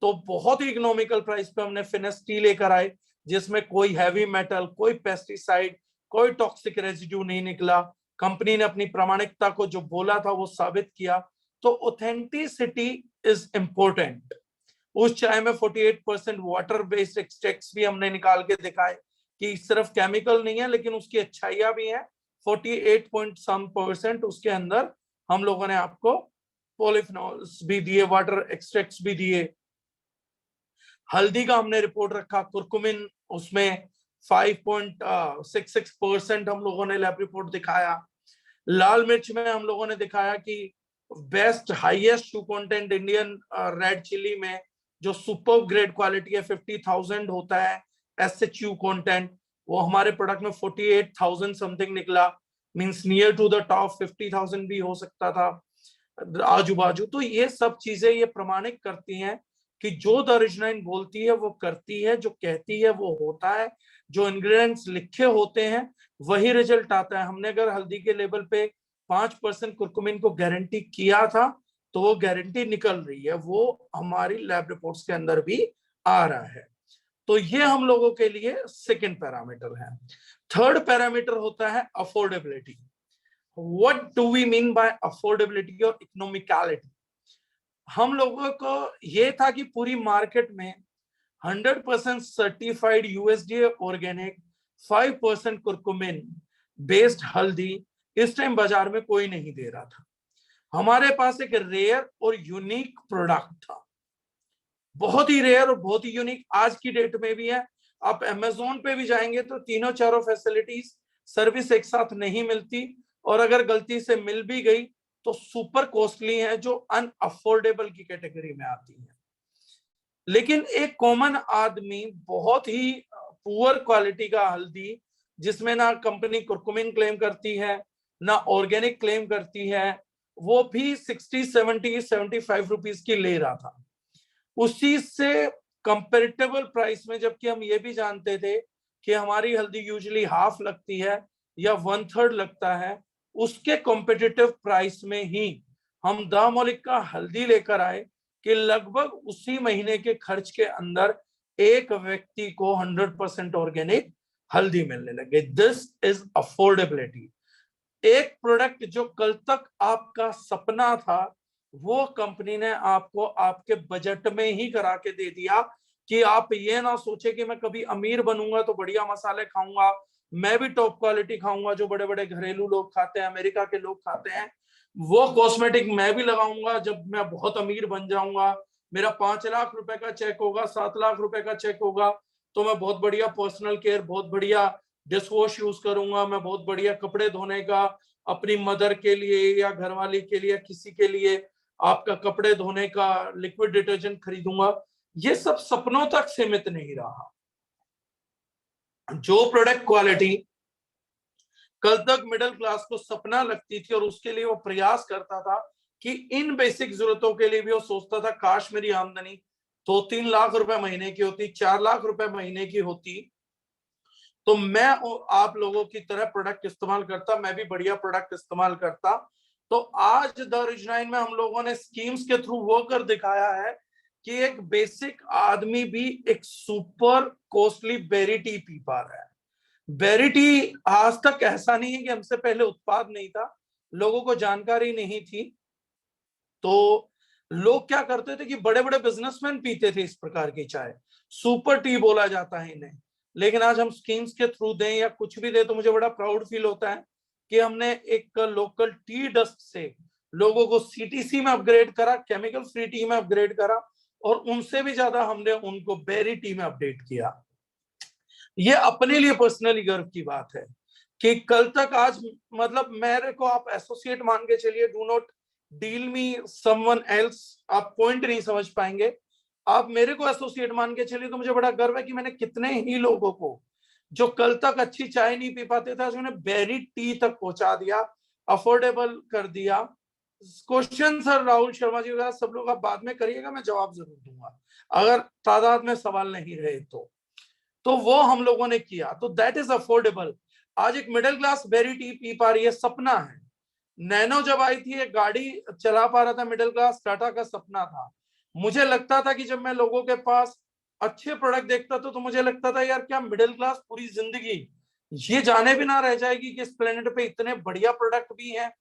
तो बहुत ही इकोनॉमिकल प्राइस पे हमने फिनिश टी लेकर आए, जिसमें कोई हैवी मेटल, कोई पेस्टिसाइड, कोई टॉक्सिक रेजिड्यू नहीं निकला। कंपनी ने अपनी प्रामाणिकता को जो बोला था वो साबित किया। तो ऑथेंटिसिटी इज इंपॉर्टेंट। उस चाय में 48% वाटर बेस्ड एक्सट्रैक्ट्स भी हमने निकाल के दिखाए कि सिर्फ केमिकल नहीं है लेकिन उसकी अच्छाइयां भी हैं। 48% उसके अंदर हम लोगों ने आपको पॉलीफिनॉल्स भी दिए, वाटर एक्सट्रैक्ट्स भी दिए। हल्दी का हमने रिपोर्ट रखा, कुरकुमिन उसमें 5.66% हम लोगों ने लैब रिपोर्ट दिखाया। लाल मिर्च में हम लोगों ने दिखाया कि बेस्ट हाईएस्ट शू कंटेंट इंडियन रेड चिली में जो सुपर ग्रेड क्वालिटी है 50,000 होता है SHU कंटेंट, वो हमारे प्रोडक्ट में 48,000 समथिंग निकला। Means near to the top, 50,000 भी हो सकता था आजू बाजू। तो ये सब चीजें ये प्रमाणित करती हैं कि जो द ओरिजिनाइन बोलती है वो करती है, जो कहती है वो होता है, जो इंग्रेडिएंट्स लिखे होते हैं वही रिजल्ट आता है। हमने अगर हल्दी के लेबल पे 5% कुरकुमिन को गारंटी किया था तो वो गारंटी निकल रही है, वो हमारी लैब रिपोर्ट्स के अंदर भी आ रहा है। तो ये हम लोगों के लिए सेकंड पैरामीटर है। थर्ड पैरामीटर होता है affordability. What do we mean by affordability और इकोनॉमिकलिटी? हम लोगों को ये था कि पूरी मार्केट में 100% certified USDA organic 5% curcumin based हल्दी इस टाइम बाजार में कोई नहीं दे रहा था। हमारे पास एक रेयर और यूनिक प्रोडक्ट था, बहुत ही रेयर और बहुत ही यूनिक, आज की डेट में भी है। आप अमेज़न पे भी जाएंगे तो तीनों चारों फैसिलिटीज सर्विस एक साथ नहीं मिलती, और अगर गलती से मिल भी गई तो सुपर कॉस्टली है, जो अनअफोर्डेबल की कैटेगरी में आती है। लेकिन एक कॉमन आदमी बहुत ही पुअर क्वालिटी का हल्दी, जिसमें ना कंपनी कुरकुमिन क्लेम करती है ना ऑर्गेनिक क्लेम करती है, वो भी 60, 70, 75 रुपीज की ले रहा था। उसी से कंपेरेटिबल प्राइस में, जबकि हम ये भी जानते थे कि हमारी हल्दी यूजुअली हाफ लगती है या 1/3 लगता है, उसके कॉम्पिटिटिव प्राइस में ही हम द मौलिक का हल्दी लेकर आए कि लगभग उसी महीने के खर्च के अंदर एक व्यक्ति को 100% ऑर्गेनिक हल्दी मिलने लगे। This is affordability. एक प्रोडक्ट जो कल तक आपका सपना था वो कंपनी ने आपको आपके बजट में ही करा के दे दिया कि आप ये ना सोचे कि मैं कभी अमीर बनूंगा तो बढ़िया मसाले खाऊंगा, मैं भी टॉप क्वालिटी खाऊंगा जो बड़े बड़े घरेलू लोग खाते हैं, अमेरिका के लोग खाते हैं, वो कॉस्मेटिक मैं भी लगाऊंगा जब मैं बहुत अमीर बन जाऊंगा, मेरा 5 लाख रुपए का चेक होगा, 7 लाख रुपए का चेक होगा, तो मैं बहुत बढ़िया पर्सनल केयर, बहुत बढ़िया डिश वॉश यूज करूंगा, मैं बहुत बढ़िया कपड़े धोने का अपनी मदर के लिए या घरवाली के लिए, किसी के लिए आपका कपड़े धोने का लिक्विड डिटर्जेंट खरीदूंगा। ये सब सपनों तक सीमित नहीं रहा। जो प्रोडक्ट क्वालिटी कल तक मिडिल क्लास को सपना लगती थी और उसके लिए वो प्रयास करता था कि इन बेसिक जरूरतों के लिए भी वो सोचता था काश मेरी आमदनी 2-3 लाख रुपए महीने की होती, 4 लाख रुपए महीने की होती, तो मैं आप लोगों की तरह प्रोडक्ट इस्तेमाल करता, मैं भी बढ़िया प्रोडक्ट इस्तेमाल करता। तो आज द ओरिजिनाइन में हम लोगों ने स्कीम्स के थ्रू वो कर दिखाया है कि एक बेसिक आदमी भी एक सुपर कॉस्टली बेरी टी पी पा रहा है। बेरी टी आज तक ऐसा नहीं है कि हमसे पहले उत्पाद नहीं था, लोगों को जानकारी नहीं थी, तो लोग क्या करते थे कि बड़े बड़े बिजनेसमैन पीते थे इस प्रकार की चाय, सुपर टी बोला जाता है इन्हें। लेकिन आज हम स्कीम्स के थ्रू दें या कुछ भी दें तो मुझे बड़ा प्राउड फील होता है कि हमने एक लोकल टी डस्ट से लोगों को CTC में अपग्रेड करा, केमिकल फ्री टी में अपग्रेड करा, और उनसे भी ज्यादा हमने उनको बेरी टी में अपडेट किया। ये अपने लिए पर्सनली गर्व की बात है कि कल तक आज मतलब मेरे को आप एसोसिएट मान के चलिए, do not deal me someone else, आप पॉइंट नहीं समझ पाएंगे। आप मेरे को एसोसिएट मान के चलिए तो मुझे बड़ा गर्व है कि मैंने कितने ही लोगों को जो कल तक अच्छी चाय नहीं पी पाते थे आज मैंने बेरी टी तक पहुंचा दिया। अफोर्डेबल कर दिया। क्वेश्चन सर राहुल शर्मा जी का सब लोग आप बाद में करिएगा, मैं जवाब जरूर दूंगा अगर तादाद में सवाल नहीं रहे तो वो हम लोगों ने किया, तो दैट इज अफोर्डेबल। आज एक मिडिल क्लास बेरी टी पी पा रही है, सपना है। नैनो जब आई थी एक गाड़ी चला पा रहा था मिडिल क्लास, टाटा का सपना था। मुझे लगता था कि जब मैं लोगों के पास अच्छे प्रोडक्ट देखता था तो मुझे लगता था यार क्या मिडिल क्लास पूरी जिंदगी ये जाने भी ना रह जाएगी कि इस प्लेनेट पे इतने बढ़िया प्रोडक्ट भी हैं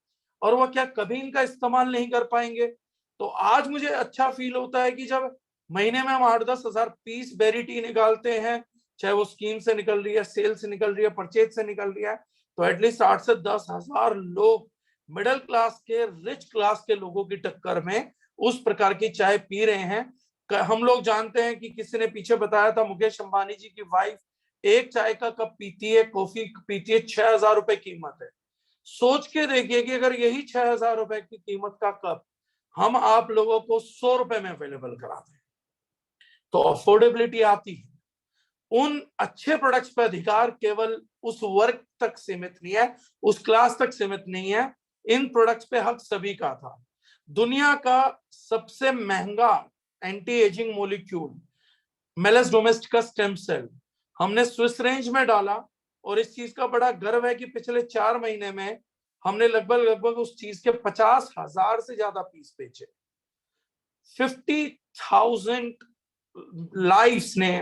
और वो क्या कभी इनका इस्तेमाल नहीं कर पाएंगे। तो आज मुझे अच्छा फील होता है कि जब महीने में हम 8-10 हजार पीस बेरी टी निकालते हैं, चाहे वो स्कीम से निकल रही है, सेल से निकल रही है, परचेज से निकल रही है, तो एटलीस्ट 8 से 10 हजार लोग मिडिल क्लास के, रिच क्लास के लोगों की टक्कर में उस प्रकार की चाय पी रहे हैं। हम लोग जानते हैं कि किसी ने पीछे बताया था, मुकेश अंबानी जी की वाइफ एक चाय का कप पीती है, कॉफी पीती है, 6,000 रुपए कीमत है। सोच के देखिए कि अगर यही 6,000 रुपए की कीमत का कप हम आप लोगों को 100 रुपए में अवेलेबल करा दें तो अफोर्डेबिलिटी आती है। उन अच्छे प्रोडक्ट्स पर अधिकार केवल उस वर्ग तक सीमित नहीं है, उस क्लास तक सीमित नहीं है, इन प्रोडक्ट्स पे हक सभी का था। दुनिया का सबसे महंगा anti ageing molecule malus domesticus stem cell हमने स्विस रेंज में डाला, और इस चीज का बड़ा गर्व है कि पिछले 4 महीने में हमने लगभग उस चीज के 50,000 से ज्यादा पीस बेचे। 50,000 लाइफ्स ने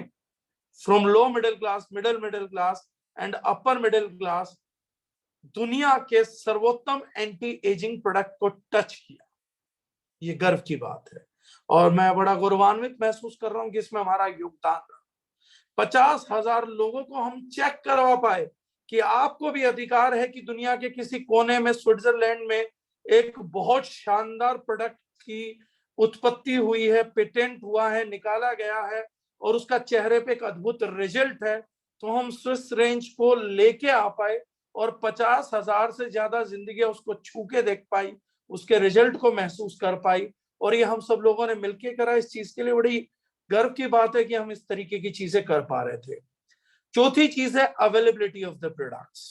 from low middle class, middle class and upper middle class दुनिया के सर्वोत्तम एंटी एजिंग प्रोडक्ट को टच किया। ये गर्व की बात है और मैं बड़ा गौरवान्वित महसूस कर रहा हूं कि इसमें हमारा योगदान रहा। 50,000 लोगों को हम चेक करवा पाए कि आपको भी अधिकार है कि दुनिया के किसी कोने में, स्विट्जरलैंड में एक बहुत शानदार प्रोडक्ट की उत्पत्ति हुई है, पेटेंट हुआ है, निकाला गया है और उसका चेहरे पे एक अद्भुत रिजल्ट है। तो हम स्विस रेंज को लेके आ पाए और 50,000 से ज्यादा जिंदगी उसको छू के देख पाई, उसके रिजल्ट को महसूस कर पाई, और ये हम सब लोगों ने मिलकर करा। इस चीज के लिए बड़ी गर्व की बात है कि हम इस तरीके की चीजें कर पा रहे थे। चौथी चीज है availability of the products.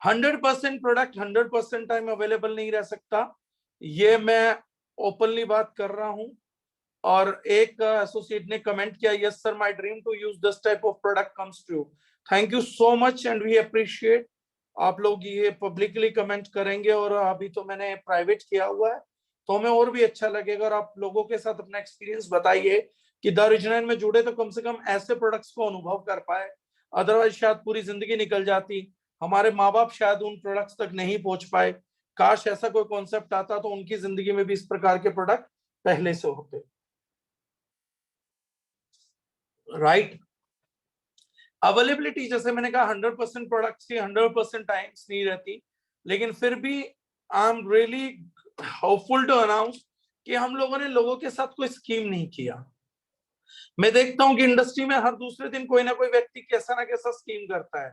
100% product 100% time available नहीं रह सकता, ये मैं ओपनली बात कर रहा हूं। और एक एसोसिएट ने कमेंट किया, yes sir my dream to use this type of product comes true. Thank you so much and we appreciate. आप लोग ये पब्लिकली कमेंट करेंगे और अभी तो मैंने प्राइवेट किया हुआ है तो हमें और भी अच्छा लगेगा। और आप लोगों के साथ अपना एक्सपीरियंस बताइए कि द ओरिजिनल में जुड़े तो कम से कम ऐसे प्रोडक्ट्स को अनुभव कर पाए, अदरवाइज शायद पूरी जिंदगी निकल जाती, हमारे माँ बाप शायद उन प्रोडक्ट्स तक नहीं पहुंच पाए। काश ऐसा कोई कॉन्सेप्ट आता तो उनकी जिंदगी में भी इस प्रकार के प्रोडक्ट पहले से होते। राइट, अवेलेबिलिटी जैसे मैंने कहा 100% प्रोडक्ट्स की 100% टाइम्स नहीं रहती, लेकिन फिर भी I am really hopeful to announce कि हम लोगों ने लोगों के साथ कोई स्कीम नहीं किया। मैं देखता हूं कि इंडस्ट्री में हर दूसरे दिन कोई ना कोई व्यक्ति कैसा ना कैसा स्कीम करता है,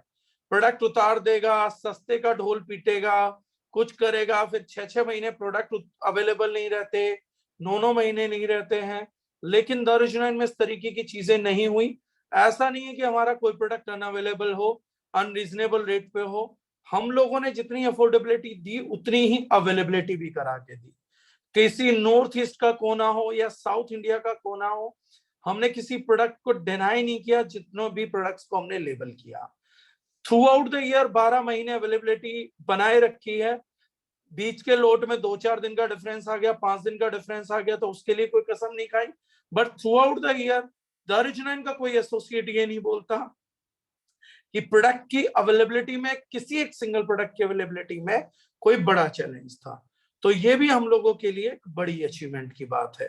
प्रोडक्ट उतार देगा, सस्ते का ढोल पीटेगा, कुछ करेगा, फिर 6-6 महीने प्रोडक्ट अवेलेबल नहीं रहते, 9-9 महीने नहीं रहते हैं। लेकिन द ओरिजिनल में इस तरीके की चीजें नहीं हुई। ऐसा नहीं है कि हमारा कोई प्रोडक्ट अनअवेलेबल हो, अनरीजनेबल रेट पे हो। हम लोगों ने जितनी अफोर्डेबिलिटी दी उतनी ही अवेलेबिलिटी भी करा के दी। किसी नॉर्थ ईस्ट का कोना हो या साउथ इंडिया का कोना हो, हमने किसी प्रोडक्ट को डिनाई नहीं किया। जितनों भी प्रोडक्ट्स को हमने लेबल किया, थ्रू आउट द ईयर 12 महीने अवेलेबिलिटी बनाए रखी है। बीच के लोट में 2-4 दिन का डिफरेंस आ गया, 5 दिन का डिफरेंस आ गया तो उसके लिए कोई कसम नहीं खाई, but through out the year the original का कोई एसोसिएट ये नहीं बोलता कि प्रोडक्ट की अवेलेबिलिटी में, किसी एक सिंगल प्रोडक्ट की अवेलेबिलिटी में कोई बड़ा चैलेंज था। तो ये भी हम लोगों के लिए एक बड़ी अचीवमेंट की बात है,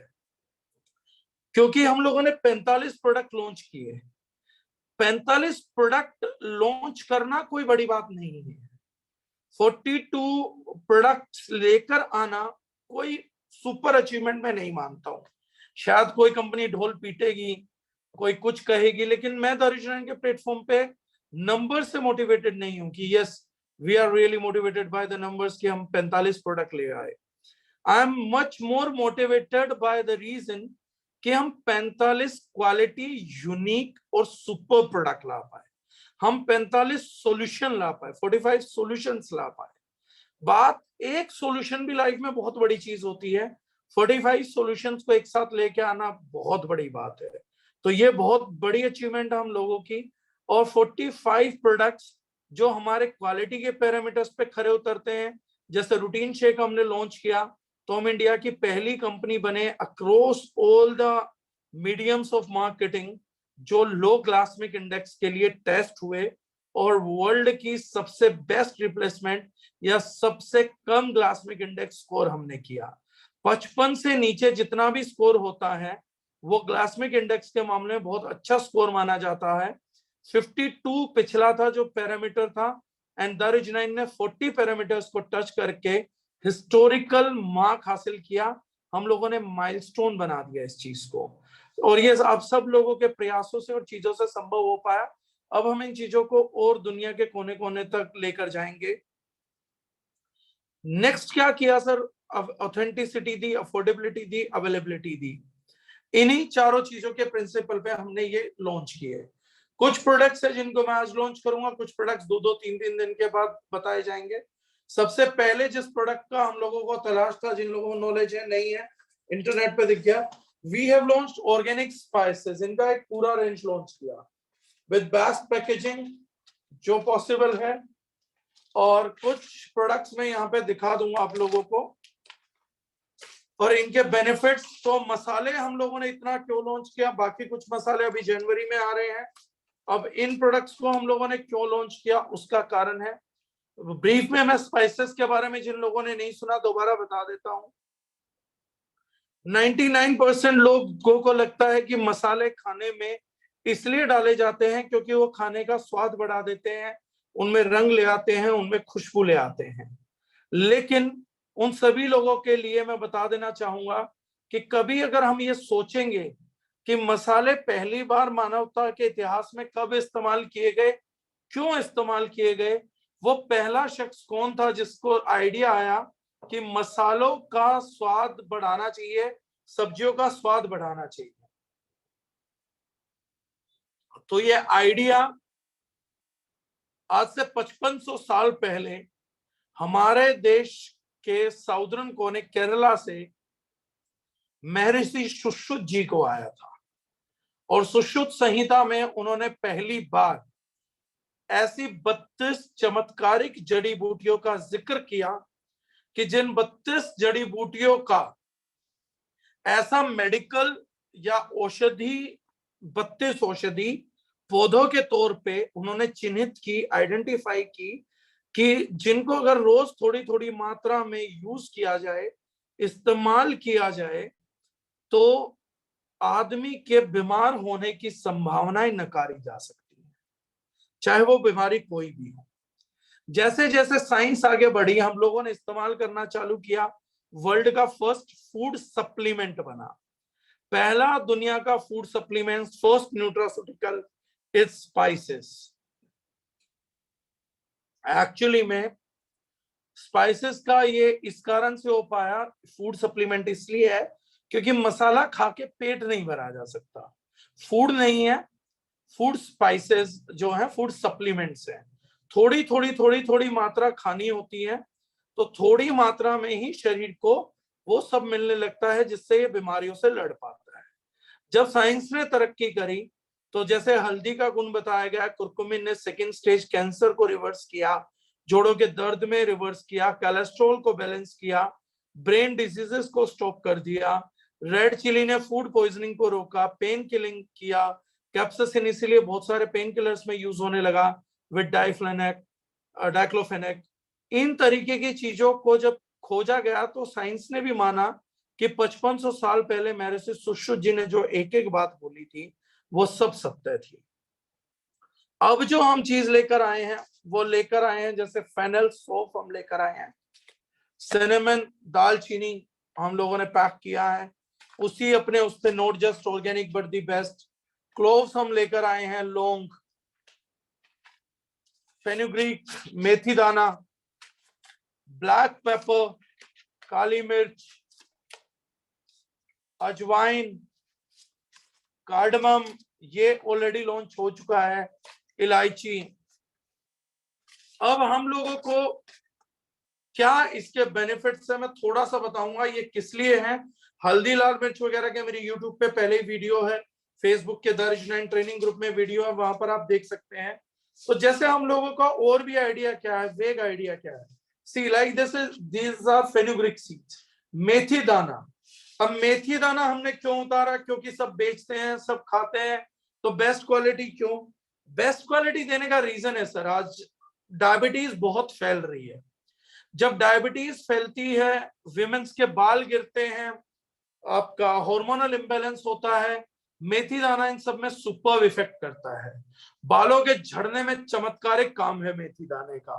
क्योंकि हम लोगों ने 45 प्रोडक्ट लॉन्च किए। 45 प्रोडक्ट लॉन्च करना कोई बड़ी बात नहीं है, 42 प्रोडक्ट्स लेकर आना कोई सुपर अचीवमेंट मैं नहीं मानता हूं। शायद कोई कंपनी ढोल पीटेगी, कोई कुछ कहेगी, लेकिन मैं द ओरिजिनल के प्लेटफॉर्म पे नंबर से मोटिवेटेड नहीं हूं कि yes we are really motivated by the numbers कि हम 45 प्रोडक्ट ले आए। I am much more motivated by the reason कि हम 45 क्वालिटी, यूनिक और सुपर प्रोडक्ट ला पाए, हम 45 सॉल्यूशन ला पाए, 45 सॉल्यूशंस ला पाए। बात एक सॉल्यूशन भी लाइफ में बहुत बड़ी चीज होती है, 45 सॉल्यूशंस को एक साथ लेके आना बहुत बड़ी बात है। तो ये बहुत बड़ी अचीवमेंट है हम लोगों की। और 45 प्रोडक्ट्स जो हमारे क्वालिटी के पैरामीटर्स पे खरे उतरते हैं, जैसे रूटीन शेक हमने लॉन्च किया तो हम इंडिया की पहली कंपनी बने across all the mediums of marketing जो लो ग्लासमिक इंडेक्स के लिए टेस्ट हुए और वर्ल्ड की सबसे बेस्ट रिप्लेसमेंट या सबसे कम ग्लासमिक इंडेक्स स्कोर हमने किया। 55 से नीचे जितना भी स्कोर होता है वो ग्लासमिक इंडेक्स के मामले में बहुत अच्छा स्कोर माना जाता है। 52 पिछला था जो पैरामीटर था, एंड दारुजनाइन ने 40 पैरामीटर्स को टच करके हिस्टोरिकल मार्क हासिल किया। हम लोगों ने माइलस्टोन बना दिया इस चीज को, और ये आप सब लोगों के प्रयासों से और चीजों से संभव हो पाया। अब हम इन चीजों को और दुनिया के कोने कोने तक लेकर जाएंगे। नेक्स्ट क्या किया सर? ऑथेंटिसिटी दी, अफोर्डेबिलिटी दी, अवेलेबिलिटी दी। इन्हीं चारों चीजों के प्रिंसिपल पे हमने ये लॉन्च किए। कुछ प्रोडक्ट्स है जिनको मैं आज लॉन्च करूंगा, कुछ प्रोडक्ट्स 2-3 दिन के बाद बताए जाएंगे। सबसे पहले जिस प्रोडक्ट का हम लोगों को तलाश था, जिन लोगों को नॉलेज है नहीं है, इंटरनेट पे दिख गया, we have launched organic spices. इनका एक पूरा रेंज लॉन्च किया विद बेस्ट पैकेजिंग जो पॉसिबल है, और कुछ प्रोडक्ट्स मैं यहाँ पे दिखा दूंगा आप लोगों को और इनके बेनिफिट्स। तो मसाले हम लोगों ने इतना क्यों लॉन्च किया, बाकी कुछ मसाले अभी जनवरी में आ रहे हैं। अब इन प्रोडक्ट्स को हम लोगों ने क्यों लॉन्च किया उसका कारण है। ब्रीफ में मैं स्पाइसेस के बारे में जिन लोगों ने नहीं सुना दोबारा बता देता हूं। 99% लोगों को लगता है कि मसाले खाने में इसलिए डाले जाते हैं क्योंकि वो खाने का स्वाद बढ़ा देते हैं, उनमें रंग ले आते हैं, उनमें खुशबू ले आते हैं। लेकिन उन सभी लोगों के लिए मैं बता देना चाहूंगा कि कभी अगर हम ये सोचेंगे कि मसाले पहली बार मानवता के इतिहास में कब इस्तेमाल किए गए, क्यों इस्तेमाल किए गए, वो पहला शख्स कौन था जिसको आइडिया आया कि मसालों का स्वाद बढ़ाना चाहिए, सब्जियों का स्वाद बढ़ाना चाहिए। तो ये आइडिया आज से 5500 साल पहले हमारे देश के साउदर्न कोने केरला से महर्षि सुश्रुत जी को आया था, और सुश्रुत संहिता में उन्होंने पहली बार ऐसी 32 चमत्कारिक जड़ी बूटियों का जिक्र किया कि जिन 32 जड़ी बूटियों का ऐसा मेडिकल या औषधि 32 औषधि पौधों के तौर पे उन्होंने चिन्हित की, आइडेंटिफाई की कि जिनको अगर रोज थोड़ी थोड़ी मात्रा में यूज किया जाए, इस्तेमाल किया जाए, तो आदमी के बीमार होने की संभावनाएं नकारी जा सकती है, चाहे वो बीमारी कोई भी हो। जैसे जैसे साइंस आगे बढ़ी हम लोगों ने इस्तेमाल करना चालू किया, वर्ल्ड का फर्स्ट फूड सप्लीमेंट बना। पहला दुनिया का food supplement, first nutraceutical is spices. Actually में स्पाइसेस का ये इस कारण से हो पाया फूड सप्लीमेंट इसलिए है क्योंकि मसाला खा के पेट नहीं भरा जा सकता, फूड नहीं है, फूड स्पाइसेस जो है फूड सप्लीमेंट्स हैं। थोड़ी थोड़ी थोड़ी थोड़ी मात्रा खानी होती है, तो थोड़ी मात्रा में ही शरीर को वो सब मिलने लगता है जिससे ये बीमारियों से लड़ पाता है। जब साइंस ने तरक्की करी तो जैसे हल्दी का गुण बताया गया, कुरकुमिन ने सेकेंड स्टेज कैंसर को रिवर्स किया, जोड़ों के दर्द में रिवर्स किया, कोलेस्ट्रॉल को बैलेंस किया, ब्रेन डिजीजेस को स्टॉप कर दिया, रेड चिली ने फूड पॉइजनिंग को रोका, पेन किलिंग किया, कैप्साइसिन इसीलिए बहुत सारे पेन किलर्स में यूज होने लगा विद डाइक्लोफेनेक। इन तरीके की चीजों को जब खोजा गया तो साइंस ने भी माना कि 5500 साल पहले महर्षि सुश्रुत जी ने जो एक एक बात बोली थी वो सब सत्य थी। अब जो हम चीज लेकर आए हैं वो लेकर आए हैं जैसे फेनल सोप हम लेकर आए हैं, सिनेमन दालचीनी हम लोगों ने पैक किया है, उसी अपने उससे not just organic but the best. Cloves हम लेकर आए हैं, लौंग, फेनुग्रीक मेथी दाना, ब्लैक पेपर काली मिर्च, अजवाइन, कार्डमम ये ऑलरेडी लॉन्च हो चुका है, इलायची। अब हम लोगों को क्या इसके बेनिफिट्स है मैं थोड़ा सा बताऊंगा, ये किस लिए है। हल्दी लाल मिर्च वगैरह के मेरी यूट्यूब पे पहले ही वीडियो है, फेसबुक के दर्ज 9 ट्रेनिंग ग्रुप में वीडियो है, वहां पर आप देख सकते हैं। तो जैसे हम लोगों का और भी आइडिया क्या है, वेग आइडिया क्या है, see like this is these are fenugreek seeds, मेथी दाना। अब मेथी दाना हमने क्यों उतारा, क्योंकि सब बेचते हैं, सब खाते हैं, तो बेस्ट क्वालिटी क्यों, बेस्ट क्वालिटी देने का रीजन है सर, आज डायबिटीज बहुत फैल रही है। जब डायबिटीज फैलती है, विमेंस के बाल गिरते हैं, आपका हार्मोनल इंबैलेंस होता है, मेथी दाना इन सब में सुपर इफेक्ट करता है। बालों के झड़ने में चमत्कारिक काम है मेथी दाने का।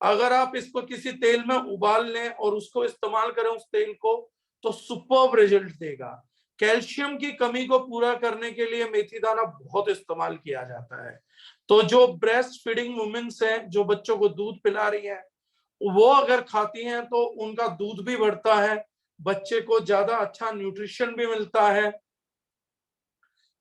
अगर आप इसको किसी तेल में उबाल लें और उसको इस्तेमाल करें उस तेल को, तो सुपर रिजल्ट देगा। कैल्शियम की कमी को पूरा करने के लिए मेथी दाना बहुत इस्तेमाल किया जाता है। तो जो ब्रेस्ट फीडिंग वुमेन्स हैं, जो बच्चों को दूध पिला रही हैं, वो अगर खाती हैं तो उनका दूध भी बढ़ता है, बच्चे को ज्यादा अच्छा न्यूट्रिशन भी मिलता है,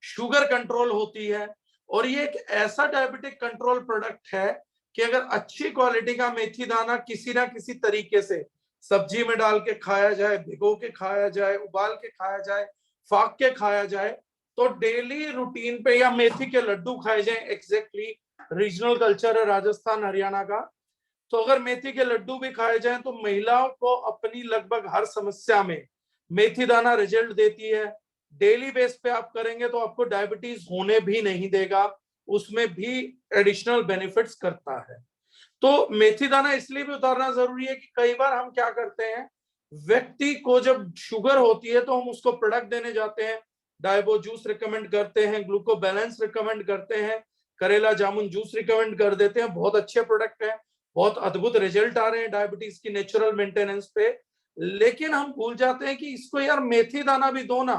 शुगर कंट्रोल होती है। और ये एक ऐसा डायबिटिक कंट्रोल प्रोडक्ट है कि अगर अच्छी क्वालिटी का मेथी दाना किसी ना किसी तरीके से सब्जी में डाल के खाया जाए, भिगो के खाया जाए, उबाल के खाया जाए, फाक के खाया जाए, तो डेली रूटीन पे, या मेथी के लड्डू खाए जाए, एग्जैक्टली रीजनल कल्चर है राजस्थान हरियाणा का, तो अगर मेथी के लड्डू भी खाए जाएं तो महिलाओं को अपनी लगभग हर समस्या में मेथी दाना रिजल्ट देती है। डेली बेस पे आप करेंगे तो आपको डायबिटीज होने भी नहीं देगा, उसमें भी एडिशनल बेनिफिट्स करता है। तो मेथी दाना इसलिए भी उतारना जरूरी है कि कई बार हम क्या करते हैं, व्यक्ति को जब शुगर होती है तो हम उसको प्रोडक्ट देने जाते हैं, डायबो जूस रिकमेंड करते हैं, ग्लूको बैलेंस रिकमेंड करते हैं, करेला जामुन जूस रिकमेंड कर देते हैं, बहुत अच्छे प्रोडक्ट हैं, बहुत अद्भुत रिजल्ट आ रहे हैं डायबिटीज की नेचुरल मेंटेनेंस पे। लेकिन हम भूल जाते हैं कि इसको यार मेथी दाना भी दो ना।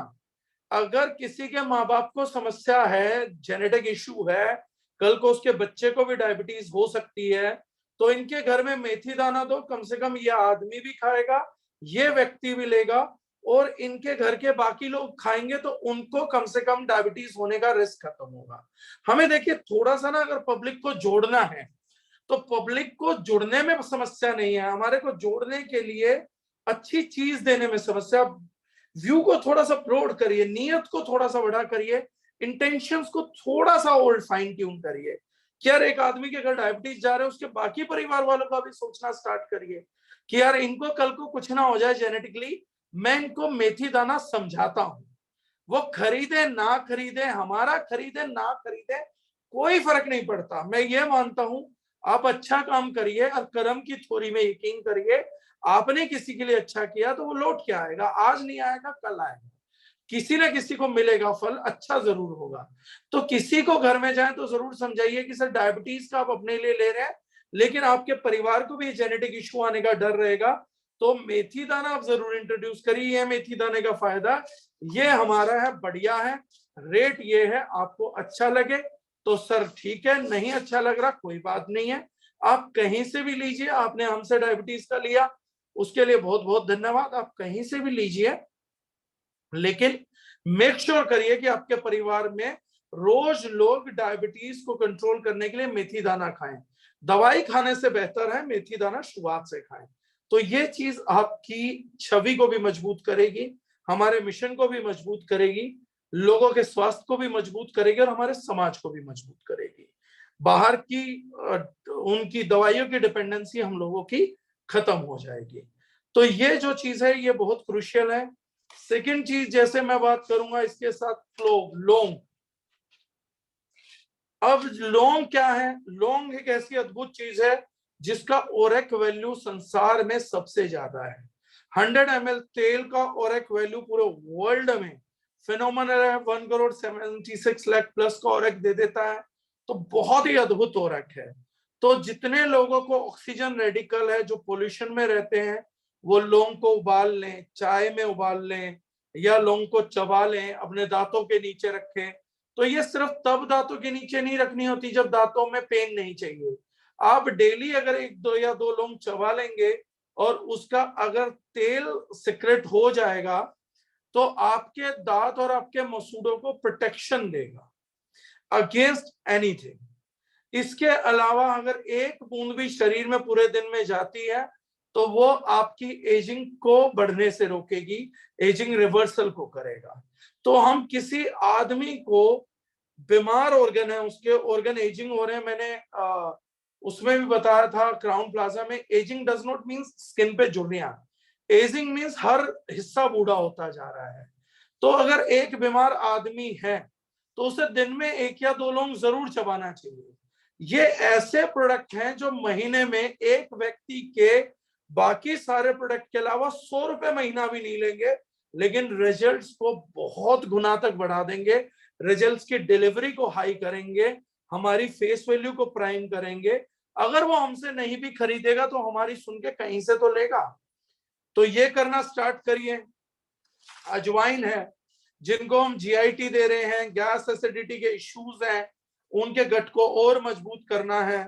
अगर किसी के माँ बाप को समस्या है, जेनेटिक इश्यू है, कल को उसके बच्चे को भी डायबिटीज हो सकती है, तो इनके घर में मेथी दाना दो, कम से कम ये आदमी भी खाएगा, ये व्यक्ति भी लेगा, और इनके घर के बाकी लोग खाएंगे तो उनको कम से कम डायबिटीज होने का रिस्क खत्म होगा। हमें देखिए थोड़ा सा ना, अगर पब्लिक को जोड़ना है तो पब्लिक को जुड़ने में समस्या नहीं है, हमारे को जोड़ने के लिए अच्छी चीज देने में समस्या। व्यू को थोड़ा सा ब्रॉड करिए, नियत को थोड़ा सा बड़ा करिए, इंटेंशंस को थोड़ा सा और फाइन ट्यून करिए कि यार एक आदमी के अगर डायबिटीज जा रहे हैं, उसके बाकी परिवार वालों का भी सोचना स्टार्ट करिए कि यार इनको कल को कुछ ना हो जाए जेनेटिकली, मैं इनको मेथी दाना समझाता हूं। वो खरीदे ना खरीदे, हमारा खरीदे ना खरीदे, कोई फर्क नहीं पड़ता। मैं ये मानता हूं आप अच्छा काम करिए और कर्म की थोड़ी में यकीन करिए, आपने किसी के लिए अच्छा किया तो वो लौट के आएगा, आज नहीं आएगा कल आएगा, किसी ना किसी को मिलेगा फल, अच्छा जरूर होगा। तो किसी को घर में जाए तो जरूर समझाइए कि सर डायबिटीज का आप अपने लिए ले रहे हैं, लेकिन आपके परिवार को भी जेनेटिक इश्यू आने का डर रहेगा, तो मेथी दाना आप जरूर इंट्रोड्यूस करिए। मेथी दाने का फायदा ये हमारा है, बढ़िया है, रेट ये है, आपको अच्छा लगे तो सर ठीक है, नहीं अच्छा लग रहा कोई बात नहीं है, आप कहीं से भी लीजिए। आपने हमसे डायबिटीज का लिया उसके लिए बहुत बहुत धन्यवाद, आप कहीं से भी लीजिए, लेकिन मेक श्योर करिए कि आपके परिवार में रोज लोग डायबिटीज को कंट्रोल करने के लिए मेथी दाना खाएं। दवाई खाने से बेहतर है मेथी दाना शुरुआत से खाएं। तो ये चीज आपकी छवि को भी मजबूत करेगी, हमारे मिशन को भी मजबूत करेगी, लोगों के स्वास्थ्य को भी मजबूत करेगी और हमारे समाज को भी मजबूत करेगी। बाहर की उनकी दवाइयों की डिपेंडेंसी हम लोगों की खत्म हो जाएगी। तो ये जो चीज है ये बहुत क्रुशियल है। सेकेंड चीज जैसे मैं बात करूंगा इसके साथ, क्लोव, लौंग। अब लौंग क्या है, लौंग एक ऐसी अद्भुत चीज है जिसका ओरेक वैल्यू संसार में सबसे ज्यादा है। 100 ml तेल का ओरेक वैल्यू पूरे वर्ल्ड में फिनोमिनल है, 1 करोड़ 76 लाख प्लस का ओरेक दे देता है, तो बहुत ही अद्भुत ओरेक है। तो जितने लोगों को ऑक्सीजन रेडिकल है, जो पोल्यूशन में रहते हैं, वो लौंग को उबाल लें, चाय में उबाल लें, या लौंग को चबा लें, अपने दांतों के नीचे रखें। तो ये सिर्फ तब दांतों के नीचे नहीं रखनी होती जब दांतों में पेन नहीं चाहिए। आप डेली अगर 1 या 2 लौंग चबा लेंगे और उसका अगर तेल सिक्रेट हो जाएगा तो आपके दांत और आपके मसूड़ों को प्रोटेक्शन देगा अगेंस्ट एनीथिंग। इसके अलावा अगर एक बूंद भी शरीर में पूरे दिन में जाती है तो वो आपकी एजिंग को बढ़ने से रोकेगी, एजिंग रिवर्सल को करेगा। तो हम किसी आदमी को बीमार ऑर्गन है, उसके ऑर्गन एजिंग हो रहे हैं, मैंने उसमें भी बताया था क्राउन प्लाजा में, ageing does not mean skin पे झुर्रियां, एजिंग मीन्स हर हिस्सा बूढ़ा होता जा रहा है। तो अगर एक बीमार आदमी है तो उसे दिन में 1 या 2 लौंग जरूर चबाना चाहिए। ये ऐसे प्रोडक्ट हैं जो महीने में एक व्यक्ति के बाकी सारे प्रोडक्ट के अलावा 100 रुपए महीना भी नहीं लेंगे, लेकिन रिजल्ट्स को बहुत गुना तक बढ़ा देंगे, रिजल्ट्स की डिलीवरी को हाई करेंगे, हमारी फेस वैल्यू को प्राइम करेंगे। अगर वो हमसे नहीं भी खरीदेगा तो हमारी सुन के कहीं से तो लेगा। तो ये करना स्टार्ट करिए। अजवाइन है, जिनको हम जीआईटी दे रहे हैं, गैस एसिडिटी के इश्यूज हैं, उनके गट को और मजबूत करना है,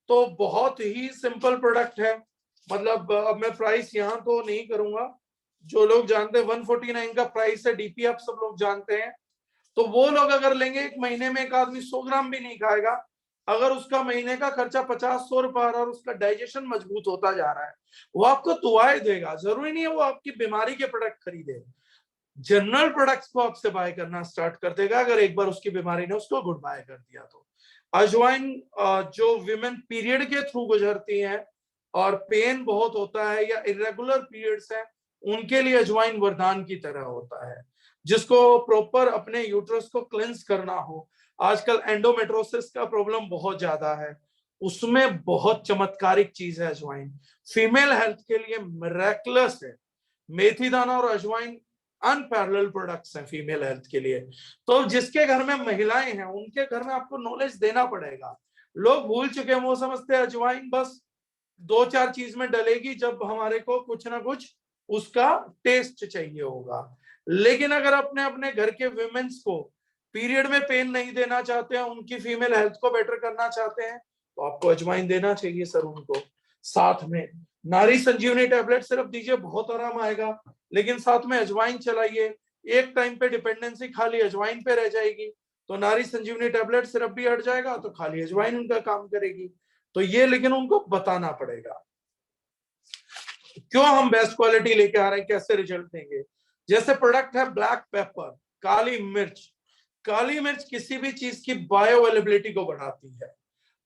तो बहुत ही सिंपल प्रोडक्ट है। मतलब अब मैं प्राइस यहाँ तो नहीं करूंगा, जो लोग जानते हैं 149 का प्राइस है, डीपी आप सब लोग जानते हैं। तो वो लोग अगर लेंगे, एक महीने में एक आदमी 100 ग्राम भी नहीं खाएगा, अगर उसका महीने का खर्चा 50-100 रुपए आ रहा है और उसका डाइजेशन मजबूत होता जा रहा है, वो आपको दुआएं देगा। जरूरी नहीं है वो आपकी बीमारी के प्रोडक्ट खरीदे, जनरल प्रोडक्ट्स को आपसे बाय करना स्टार्ट कर देगा अगर एक बार उसकी बीमारी ने उसको गुड बाय कर दिया तो। अजवाइन जो विमेन पीरियड के थ्रू गुजरती हैं और पेन बहुत होता है या इरेगुलर पीरियड्स हैं, उनके लिए अजवाइन वरदान की तरह होता है। जिसको प्रॉपर अपने यूट्रस को क्लेंस करना हो, आजकल एंडोमेट्रोसिस का प्रॉब्लम बहुत ज्यादा है, उसमें बहुत चमत्कारिक चीज है अजवाइन, फीमेल हेल्थ के लिए मिरेकलस है। मेथी दाना और अजवाइन अनपैरेलल प्रोडक्ट्स हैं फीमेल हेल्थ के लिए। तो जिसके घर में महिलाएं हैं उनके घर में आपको नॉलेज देना पड़ेगा। लोग भूल चुके हैं, वो समझते हैं अजवाइन बस 2-4 चीज में डलेगी जब हमारे को कुछ ना कुछ उसका टेस्ट चाहिए होगा। लेकिन अगर अपने अपने घर के विमेन्स को पीरियड में पेन नहीं देना चाहते हैं, उनकी फीमेल हेल्थ को बेटर करना चाहते हैं, तो आपको अजवाइन देना चाहिए सर उनको। साथ में नारी संजीवनी टैबलेट सिर्फ दीजिए, बहुत आराम आएगा, लेकिन साथ में अजवाइन चलाइए। एक टाइम पे डिपेंडेंसी खाली अजवाइन पे रह जाएगी, तो नारी संजीवनी टैबलेट सिर्फ भी हट जाएगा, तो खाली अजवाइन उनका काम करेगी। तो ये लेकिन उनको बताना पड़ेगा क्यों हम बेस्ट क्वालिटी लेके आ रहे हैं, कैसे रिजल्ट देंगे। जैसे प्रोडक्ट है ब्लैक पेपर, काली मिर्च। काली मिर्च किसी भी चीज की बायो अवेलेबिलिटी को बढ़ाती है।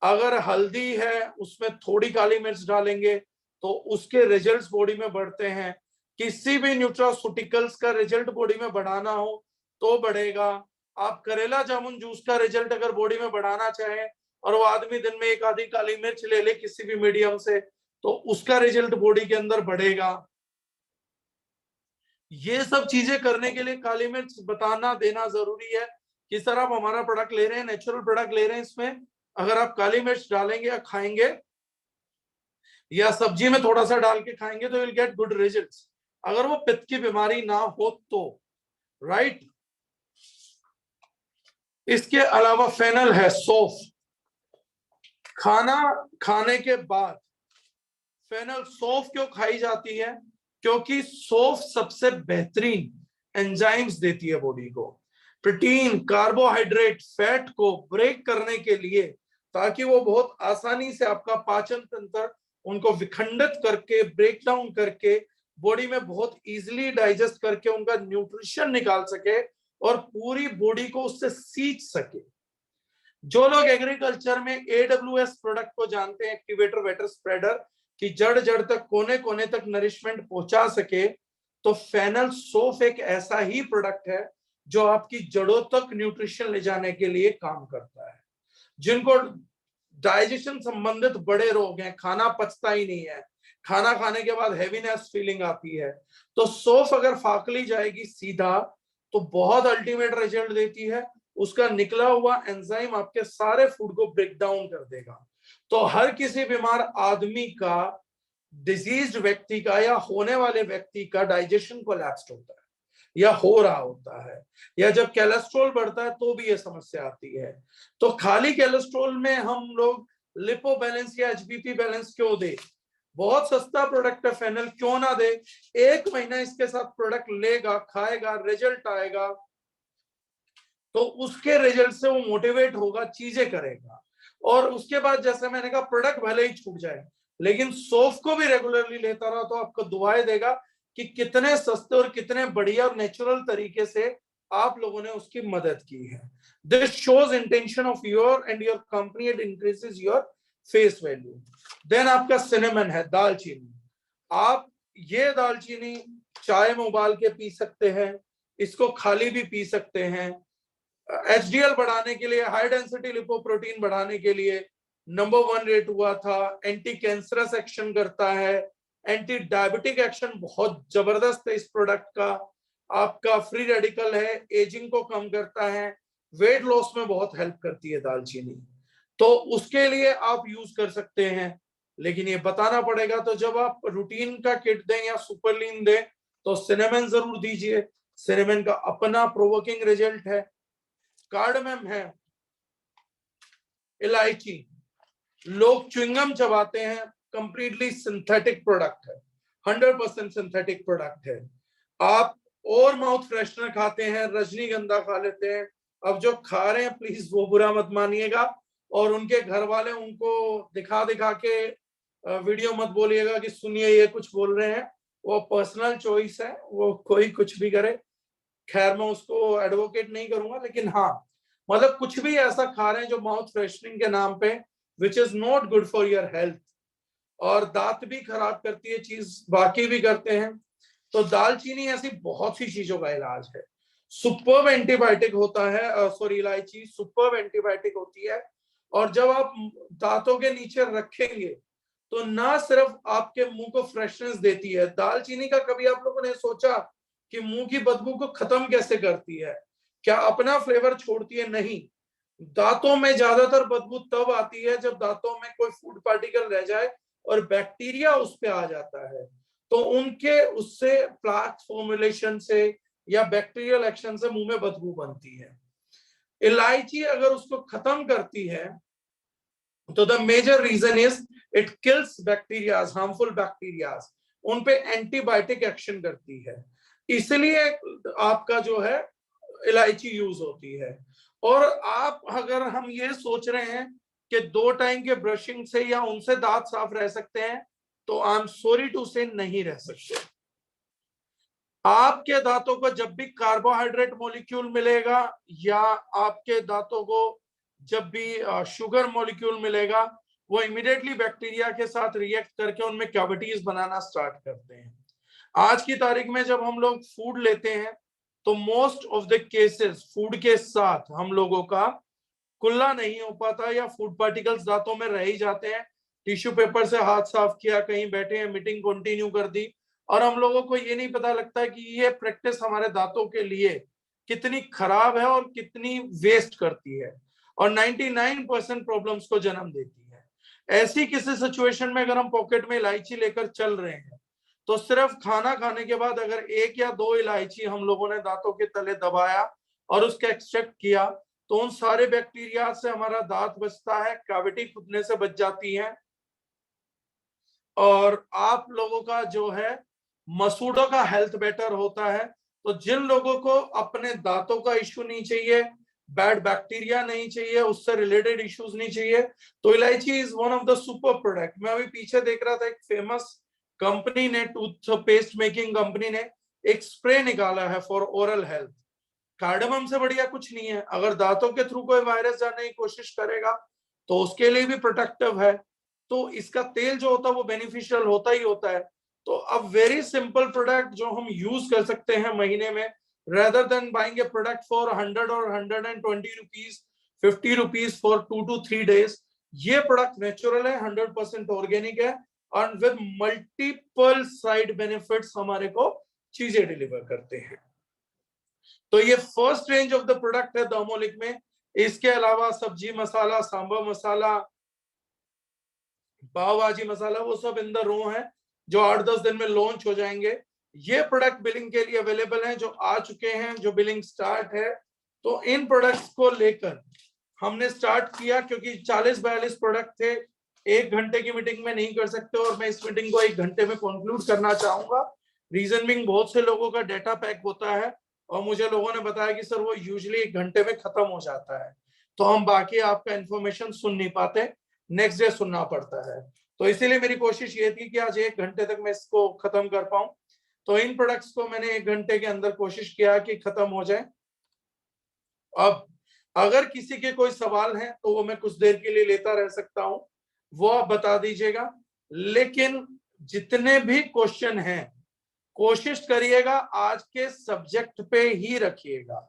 अगर हल्दी है उसमें थोड़ी काली मिर्च डालेंगे तो उसके रिजल्ट्स बॉडी में बढ़ते हैं। किसी भी न्यूट्रास्यूटिकल्स का रिजल्ट बॉडी में बढ़ाना हो तो बढ़ेगा। आप करेला जामुन जूस का रिजल्ट अगर बॉडी में बढ़ाना चाहें और वो आदमी दिन में एक आधी काली मिर्च ले ले किसी भी मीडियम से, तो उसका रिजल्ट बॉडी के अंदर बढ़ेगा। ये सब चीजें करने के लिए काली मिर्च बताना देना जरूरी है कि सर आप हमारा प्रोडक्ट ले रहे हैं, नेचुरल प्रोडक्ट ले रहे हैं, इसमें अगर आप काली मिर्च डालेंगे या खाएंगे या सब्जी में थोड़ा सा डाल के खाएंगे तो विल गेट गुड रिजल्ट्स। अगर वो पित्त की बीमारी ना हो तो, राइट। इसके अलावा फेनल है, सौंफ। खाना खाने के बाद फेनल, सौंफ क्यों खाई जाती है? क्योंकि सौंफ सबसे बेहतरीन एंजाइम्स देती है बॉडी को, प्रोटीन, कार्बोहाइड्रेट, फैट को ब्रेक करने के लिए, ताकि वो बहुत आसानी से आपका पाचन तंत्र उनको विखंडित करके, ब्रेक डाउन करके, बॉडी में बहुत इजीली डाइजेस्ट करके उनका न्यूट्रिशन निकाल सके और पूरी बॉडी को उससे सींच सके। जो लोग एग्रीकल्चर में AWS प्रोडक्ट को जानते हैं, एक्टिवेटर वेटर स्प्रेडर, कि जड़ जड़ तक, कोने कोने तक नरिशमेंट पहुंचा सके, तो फेनल सौंफ एक ऐसा ही प्रोडक्ट है जो आपकी जड़ों तक न्यूट्रिशन ले जाने के लिए काम करता है। जिनको डाइजेशन संबंधित बड़े रोग हैं, खाना पचता ही नहीं है, खाना खाने के बाद हैवीनेस फीलिंग आती है, तो सौंफ अगर फाक ली जाएगी सीधा तो बहुत अल्टीमेट रिजल्ट देती है। उसका निकला हुआ एंजाइम आपके सारे फूड को ब्रेक डाउन कर देगा। तो हर किसी बीमार आदमी का, डिजीज्ड व्यक्ति का या होने वाले व्यक्ति का डाइजेशन कोलैप्स्ड होता है या हो रहा होता है, या जब कोलेस्ट्रॉल बढ़ता है तो भी ये समस्या आती है। तो खाली कोलेस्ट्रॉल में हम लोग लिपो बैलेंस या HBP बैलेंस क्यों दे? बहुत सस्ता प्रोडक्ट है फेनल, क्यों ना दे? 1 महीना इसके साथ प्रोडक्ट लेगा, खाएगा, रिजल्ट आएगा, तो उसके रिजल्ट से वो मोटिवेट होगा, चीजें करेगा। और उसके बाद जैसे मैंने कहा, प्रोडक्ट भले ही छूट जाए, लेकिन सौंफ को भी रेगुलरली लेता रहा तो आपको दुआएं देगा कि कितने सस्ते और कितने बढ़िया और नेचुरल तरीके से आप लोगों ने उसकी मदद की है। This shows intention of your and your company, it increases your face value. Then आपका सिनेमन है, दालचीनी। आप ये दालचीनी चाय में उबाल के पी सकते हैं, इसको खाली भी पी सकते हैं। एचडीएल बढ़ाने के लिए, हाई डेंसिटी लिपोप्रोटीन बढ़ाने के लिए नंबर 1 रेट हुआ था। एंटी कैंसरस एक्शन करता है, एंटी डायबिटिक एक्शन बहुत जबरदस्त है इस प्रोडक्ट का। आपका फ्री रेडिकल है, एजिंग को कम करता है, वेट लॉस में बहुत हेल्प करती है दालचीनी, तो उसके लिए आप यूज कर सकते हैं। लेकिन ये बताना पड़ेगा, तो जब आप रूटीन का किट दें या सुपरलीन दें तो सिनेमन जरूर दीजिए। सिनेमन का अपना प्रोवोकिंग रिजल्ट है। कार्डमम है, इलायची, लोग च्युइंगम चबाते हैं, कंप्लीटली सिंथेटिक प्रोडक्ट है, 100% सिंथेटिक प्रोडक्ट है। आप और माउथ फ्रेशनर खाते हैं, रजनीगंधा खा लेते हैं। अब जो खा रहे हैं प्लीज वो बुरा मत मानिएगा, और उनके घर वाले उनको दिखा दिखा के वीडियो मत बोलिएगा कि सुनिए ये कुछ बोल रहे हैं। वो पर्सनल चॉइस है, वो कोई कुछ भी करे। खैर मैं उसको एडवोकेट नहीं करूंगा, लेकिन हाँ मतलब कुछ भी ऐसा खा रहे हैं जो माउथ फ्रेशनिंग के नाम पे, which is not good for your health, और दांत भी खराब करती है चीज, बाकी भी करते हैं। तो दालचीनी ऐसी बहुत सी चीजों का इलाज है। सुपर्ब एंटीबायोटिक होता है, सॉरी इलायची सुपर्ब एंटीबायोटिक होती है। और जब आप दांतों के नीचे रखेंगे तो ना सिर्फ आपके मुंह को फ्रेशनेस देती है, दालचीनी का कभी आप लोगों ने सोचा कि मुंह की बदबू को खत्म कैसे करती है? क्या अपना फ्लेवर छोड़ती है? नहीं। दांतों में ज्यादातर बदबू तब आती है जब दांतों में कोई फूड पार्टिकल रह जाए और बैक्टीरिया उस पे आ जाता है, तो उनके उससे प्लाक फॉर्मुलेशन से या बैक्टीरियल एक्शन से मुंह में बदबू बनती है। इलायची अगर उसको खत्म करती है तो the major reason is it kills bacterias, harmful bacterias, उन पे एंटीबायोटिक एक्शन करती है, इसलिए आपका जो है इलायची यूज होती है। और आप अगर हम ये सोच रहे हैं कि 2 टाइम के ब्रशिंग से या उनसे दांत साफ रह सकते हैं, तो आई एम सॉरी टू से नहीं रह सकते। आपके दांतों को जब भी कार्बोहाइड्रेट मॉलिक्यूल मिलेगा या आपके दांतों को जब भी शुगर मॉलिक्यूल मिलेगा, वो इमीडिएटली बैक्टीरिया के साथ रिएक्ट करके उनमें कैविटीज बनाना स्टार्ट करते हैं। आज की तारीख में जब हम लोग फूड लेते हैं तो most of the cases food के साथ हम लोगों का कुल्ला नहीं हो पाता या फूड पार्टिकल्स दांतों में रह ही जाते हैं। टिश्यू पेपर से हाथ साफ किया, कहीं बैठे हैं, मीटिंग कंटिन्यू कर दी, और हम लोगों को ये नहीं पता लगता कि ये प्रैक्टिस हमारे दांतों के लिए कितनी खराब है और कितनी वेस्ट करती है, और 99% प्रॉब्लम्स को जन्म देती है। ऐसी किसी सिचुएशन में अगर हम पॉकेट में इलायची लेकर चल रहे हैं तो सिर्फ खाना खाने के बाद अगर 1 या 2 इलायची हम लोगों ने दांतों के तले दबाया और उसका एक्सट्रैक्ट किया तो उन सारे बैक्टीरिया से हमारा दांत बचता है, कैविटी खुदने से बच जाती है, और आप लोगों का जो है मसूड़ों का हेल्थ बेटर होता है। तो जिन लोगों को अपने दांतों का इश्यू नहीं चाहिए, बैड बैक्टीरिया नहीं चाहिए, उससे रिलेटेड इश्यूज नहीं चाहिए, तो इलायची is one of the super product. मैं अभी पीछे देख रहा था, एक फेमस कंपनी ने, टूथ पेस्ट मेकिंग कंपनी ने एक स्प्रे निकाला है फॉर ओरल हेल्थ। कार्डमम से बढ़िया कुछ नहीं है। अगर दांतों के थ्रू कोई वायरस जाने की कोशिश करेगा तो उसके लिए भी प्रोटेक्टिव है। तो इसका तेल जो होता है वो बेनिफिशियल होता ही होता है। तो अब वेरी सिंपल प्रोडक्ट जो हम यूज कर सकते हैं महीने में, rather than buying A product for 100 और 120 rupees, 50 rupees for 2 to 3 days। ये प्रोडक्ट नेचुरल है, 100% ऑर्गेनिक है, और विद मल्टीपल साइड बेनिफिट्स हमारे को चीजें डिलीवर करते हैं। तो ये first range of the product है डर्मोलिक में। इसके अलावा सब्जी मसाला, सांभर मसाला, पाव भाजी मसाला, वो सब इन द रो है जो 8-10 दिन में लॉन्च हो जाएंगे। ये प्रोडक्ट बिलिंग के लिए अवेलेबल हैं, जो आ चुके हैं, जो बिलिंग स्टार्ट है। तो इन प्रोडक्ट्स को लेकर हमने स्टार्ट किया क्योंकि 40-42 प्रोडक्ट थे, 1 घंटे की मीटिंग में नहीं कर सकते, और मैं इस मीटिंग को 1 घंटे में कंक्लूड करना चाहूंगा। रीजन बिंग बहुत से लोगों का डेटा पैक होता है और मुझे लोगों ने बताया कि सर वो यूजुअली 1 घंटे में खत्म हो जाता है, तो हम बाकी आपका इंफॉर्मेशन सुन नहीं पाते, नेक्स्ट डे सुनना पड़ता है। तो इसीलिए मेरी कोशिश ये थी कि आज 1 घंटे तक मैं इसको खत्म कर पाऊं। तो इन प्रोडक्ट्स को मैंने 1 घंटे के अंदर कोशिश किया कि खत्म हो जाए। अब अगर किसी के कोई सवाल है तो वो मैं कुछ देर के लिए लेता रह सकता हूं, वो आप बता दीजिएगा। लेकिन जितने भी क्वेश्चन हैं कोशिश करिएगा आज के सब्जेक्ट पे ही रखिएगा,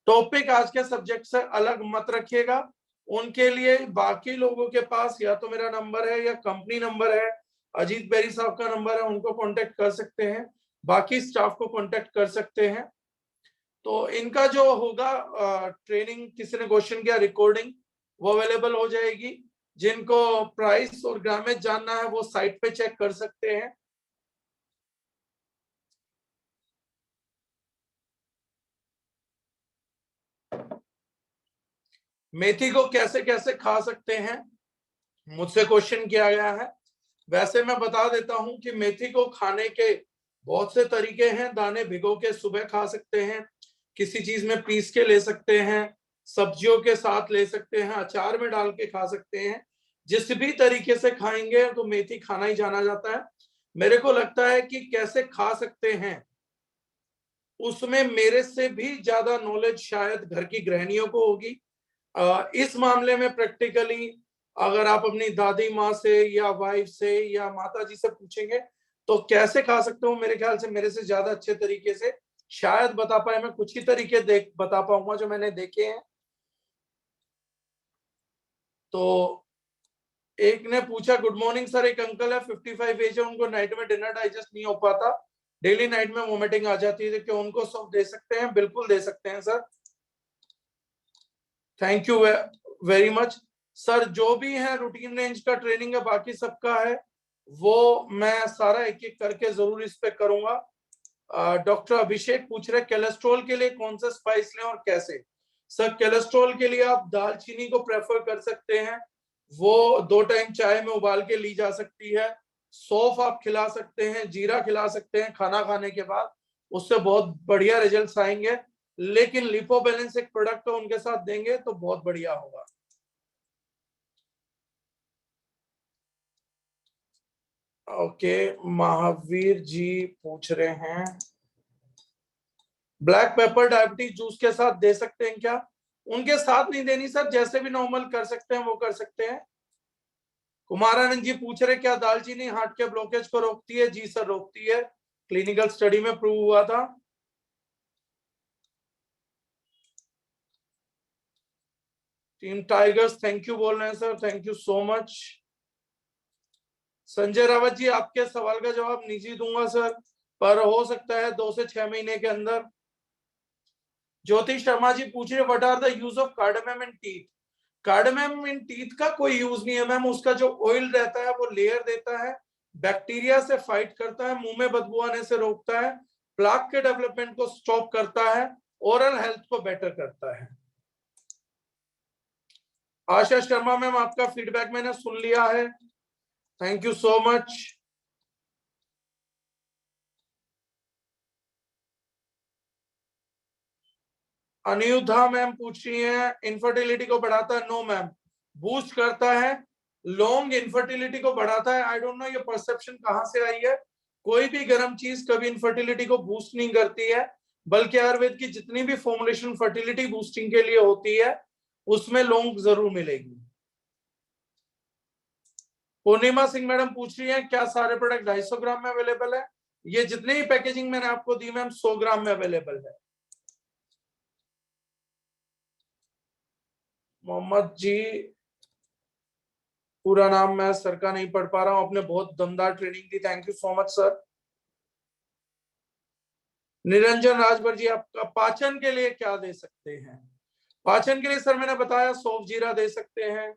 टॉपिक आज के सब्जेक्ट से अलग मत रखिएगा। उनके लिए बाकी लोगों के पास या तो मेरा नंबर है या कंपनी नंबर है, अजीत बेरी साहब का नंबर है, उनको कांटेक्ट कर सकते हैं, बाकी स्टाफ को कांटेक्ट कर सकते हैं। तो इनका जो होगा ट्रेनिंग, किसी ने क्वेश्चन किया, रिकॉर्डिंग वो अवेलेबल हो जाएगी। जिनको प्राइस और ग्रामेज जानना है वो साइट पे चेक कर सकते हैं। मेथी को कैसे कैसे खा सकते हैं, मुझसे क्वेश्चन किया गया है। वैसे मैं बता देता हूं कि मेथी को खाने के बहुत से तरीके हैं। दाने भिगो के सुबह खा सकते हैं, किसी चीज में पीस के ले सकते हैं, सब्जियों के साथ ले सकते हैं, अचार में डाल के खा सकते हैं। जिस भी तरीके से खाएंगे तो मेथी खाना ही जाना जाता है। मेरे को लगता है कि कैसे खा सकते हैं उसमें मेरे से भी ज्यादा नॉलेज शायद घर की गृहिणियों को होगी। इस मामले में प्रैक्टिकली अगर आप अपनी दादी माँ से या वाइफ से या माता जी से पूछेंगे तो कैसे खा सकते हो, मेरे ख्याल से मेरे से ज्यादा अच्छे तरीके से शायद बता पाए। मैं कुछ ही तरीके बता पाऊंगा जो मैंने देखे हैं। तो एक ने पूछा, गुड मॉर्निंग सर, एक अंकल है 55 एज है, उनको नाइट में डिनर डाइजेस्ट नहीं हो पाता, डेली नाइट में वोमिटिंग आ जाती है, क्या उनको सब दे सकते हैं? बिल्कुल दे सकते हैं sir. Thank you very much sir. जो भी है रूटीन रेंज का ट्रेनिंग है, बाकी सबका है, वो मैं सारा एक एक करके जरूर इस पे करूंगा। डॉक्टर अभिषेक पूछ रहे कोलेस्ट्रॉल के लिए कौन सा स्पाइस लें और कैसे? सर कोलेस्ट्रॉल के लिए आप दालचीनी को प्रेफर कर सकते हैं, वो 2 टाइम चाय में उबाल के ली जा सकती है। सौंफ आप खिला सकते हैं, जीरा खिला सकते हैं खाना खाने के बाद, उससे बहुत बढ़िया रिजल्ट्स आएंगे। लेकिन लिपोबैलेंस एक प्रोडक्ट है, उनके साथ देंगे तो बहुत बढ़िया होगा। ओके, महावीर जी पूछ रहे हैं ब्लैक पेपर डायबिटीज जूस के साथ दे सकते हैं क्या? उनके साथ नहीं देनी सर, जैसे भी नॉर्मल कर सकते हैं वो कर सकते हैं। कुमारानंद जी पूछ रहे क्या दालचीनी हार्ट के ब्लॉकेज को रोकती है? जी सर रोकती है, क्लिनिकल स्टडी में प्रूव हुआ था। टीम टाइगर्स थैंक यू बोल रहे हैं sir, thank you so much. Sanjay Rawat ji, आपके सवाल का जवाब निजी दूंगा सर, पर हो सकता है 2 से 6 महीने के अंदर। ज्योति शर्मा जी पूछ रहे what are the use of cardamom in teeth? Cardamom in teeth का कोई यूज नहीं है मैम। उसका जो ऑयल रहता है वो लेयर देता है, बैक्टीरिया से फाइट करता है, मुंह में बदबू आने से रोकता है, प्लाक के डेवलपमेंट को स्टॉप करता है, ओरल हेल्थ को बेटर करता है। आशा शर्मा मैम, आपका फीडबैक मैंने सुन लिया है, thank you so much. Aniruddha ma'am पूछ रही है इनफर्टिलिटी को बढ़ाता है? नो मैम, बूस्ट करता है, लॉन्ग इनफर्टिलिटी को बढ़ाता है। आई डोंट नो ये परसेप्शन कहां से आई है। कोई भी गर्म चीज कभी इनफर्टिलिटी को बूस्ट नहीं करती है, बल्कि आयुर्वेद की जितनी भी फॉर्मुलेशन फर्टिलिटी बूस्टिंग के लिए होती है उसमें लॉन्ग जरूर मिलेगी। पूर्णिमा सिंह मैडम पूछ रही है क्या सारे प्रोडक्ट 250 ग्राम में अवेलेबल है? ये जितने ही पैकेजिंग मैंने आपको दी मैम 100 ग्राम में अवेलेबल है। मोहम्मद जी, पूरा नाम मैं सर का नहीं पढ़ पा रहा हूं, आपने बहुत दमदार ट्रेनिंग दी, thank you so much sir. Niranjan Rajbhar ji, आपका पाचन के लिए क्या दे सकते हैं? पाचन के लिए सर मैंने बताया सौंफ जीरा दे सकते हैं।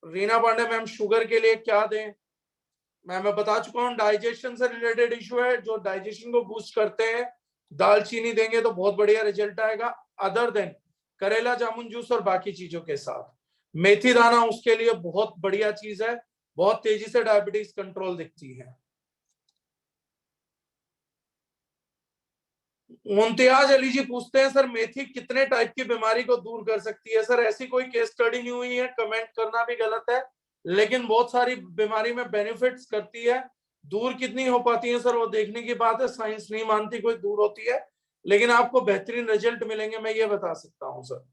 रीना पांडे मैम, शुगर के लिए क्या दें? मैं बता चुका हूँ, डाइजेशन से रिलेटेड इशू है, जो डाइजेशन को बूस्ट करते हैं दालचीनी देंगे तो बहुत बढ़िया रिजल्ट आएगा। अदर देन करेला जामुन जूस और बाकी चीजों के साथ मेथी दाना उसके लिए बहुत बढ़िया चीज है, बहुत तेजी से डायबिटीज कंट्रोल दिखती है। मुमताज अली जी पूछते हैं सर मेथी कितने टाइप की बीमारी को दूर कर सकती है? सर ऐसी कोई केस स्टडी नहीं हुई है, कमेंट करना भी गलत है। लेकिन बहुत सारी बीमारी में बेनिफिट्स करती है। दूर कितनी हो पाती है सर वो देखने की बात है, साइंस नहीं मानती कोई दूर होती है, लेकिन आपको बेहतरीन रिजल्ट मिलेंगे, मैं ये बता सकता हूं sir.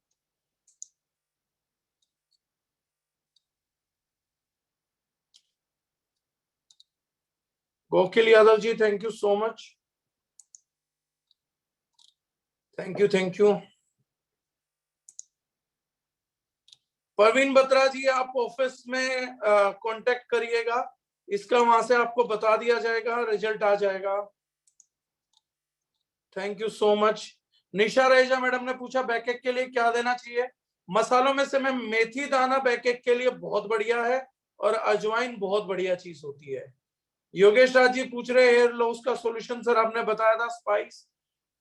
Gokil Yadav ji, thank you so much, thank you thank you. Parveen Batra ji, आप ऑफिस में कांटेक्ट करिएगा, इसका वहां से आपको बता दिया जाएगा, रिजल्ट आ जाएगा। Thank you so much. Nisha Raheja madam ने पूछा बैकएक के लिए क्या देना चाहिए। मसालों में से मैं मेथी दाना बैकएक के लिए बहुत बढ़िया है, और अजवाइन बहुत बढ़िया चीज होती है। योगेश राज जी पूछ रहे हेयर लॉस का सॉल्यूशन, सर आपने बताया था स्पाइस।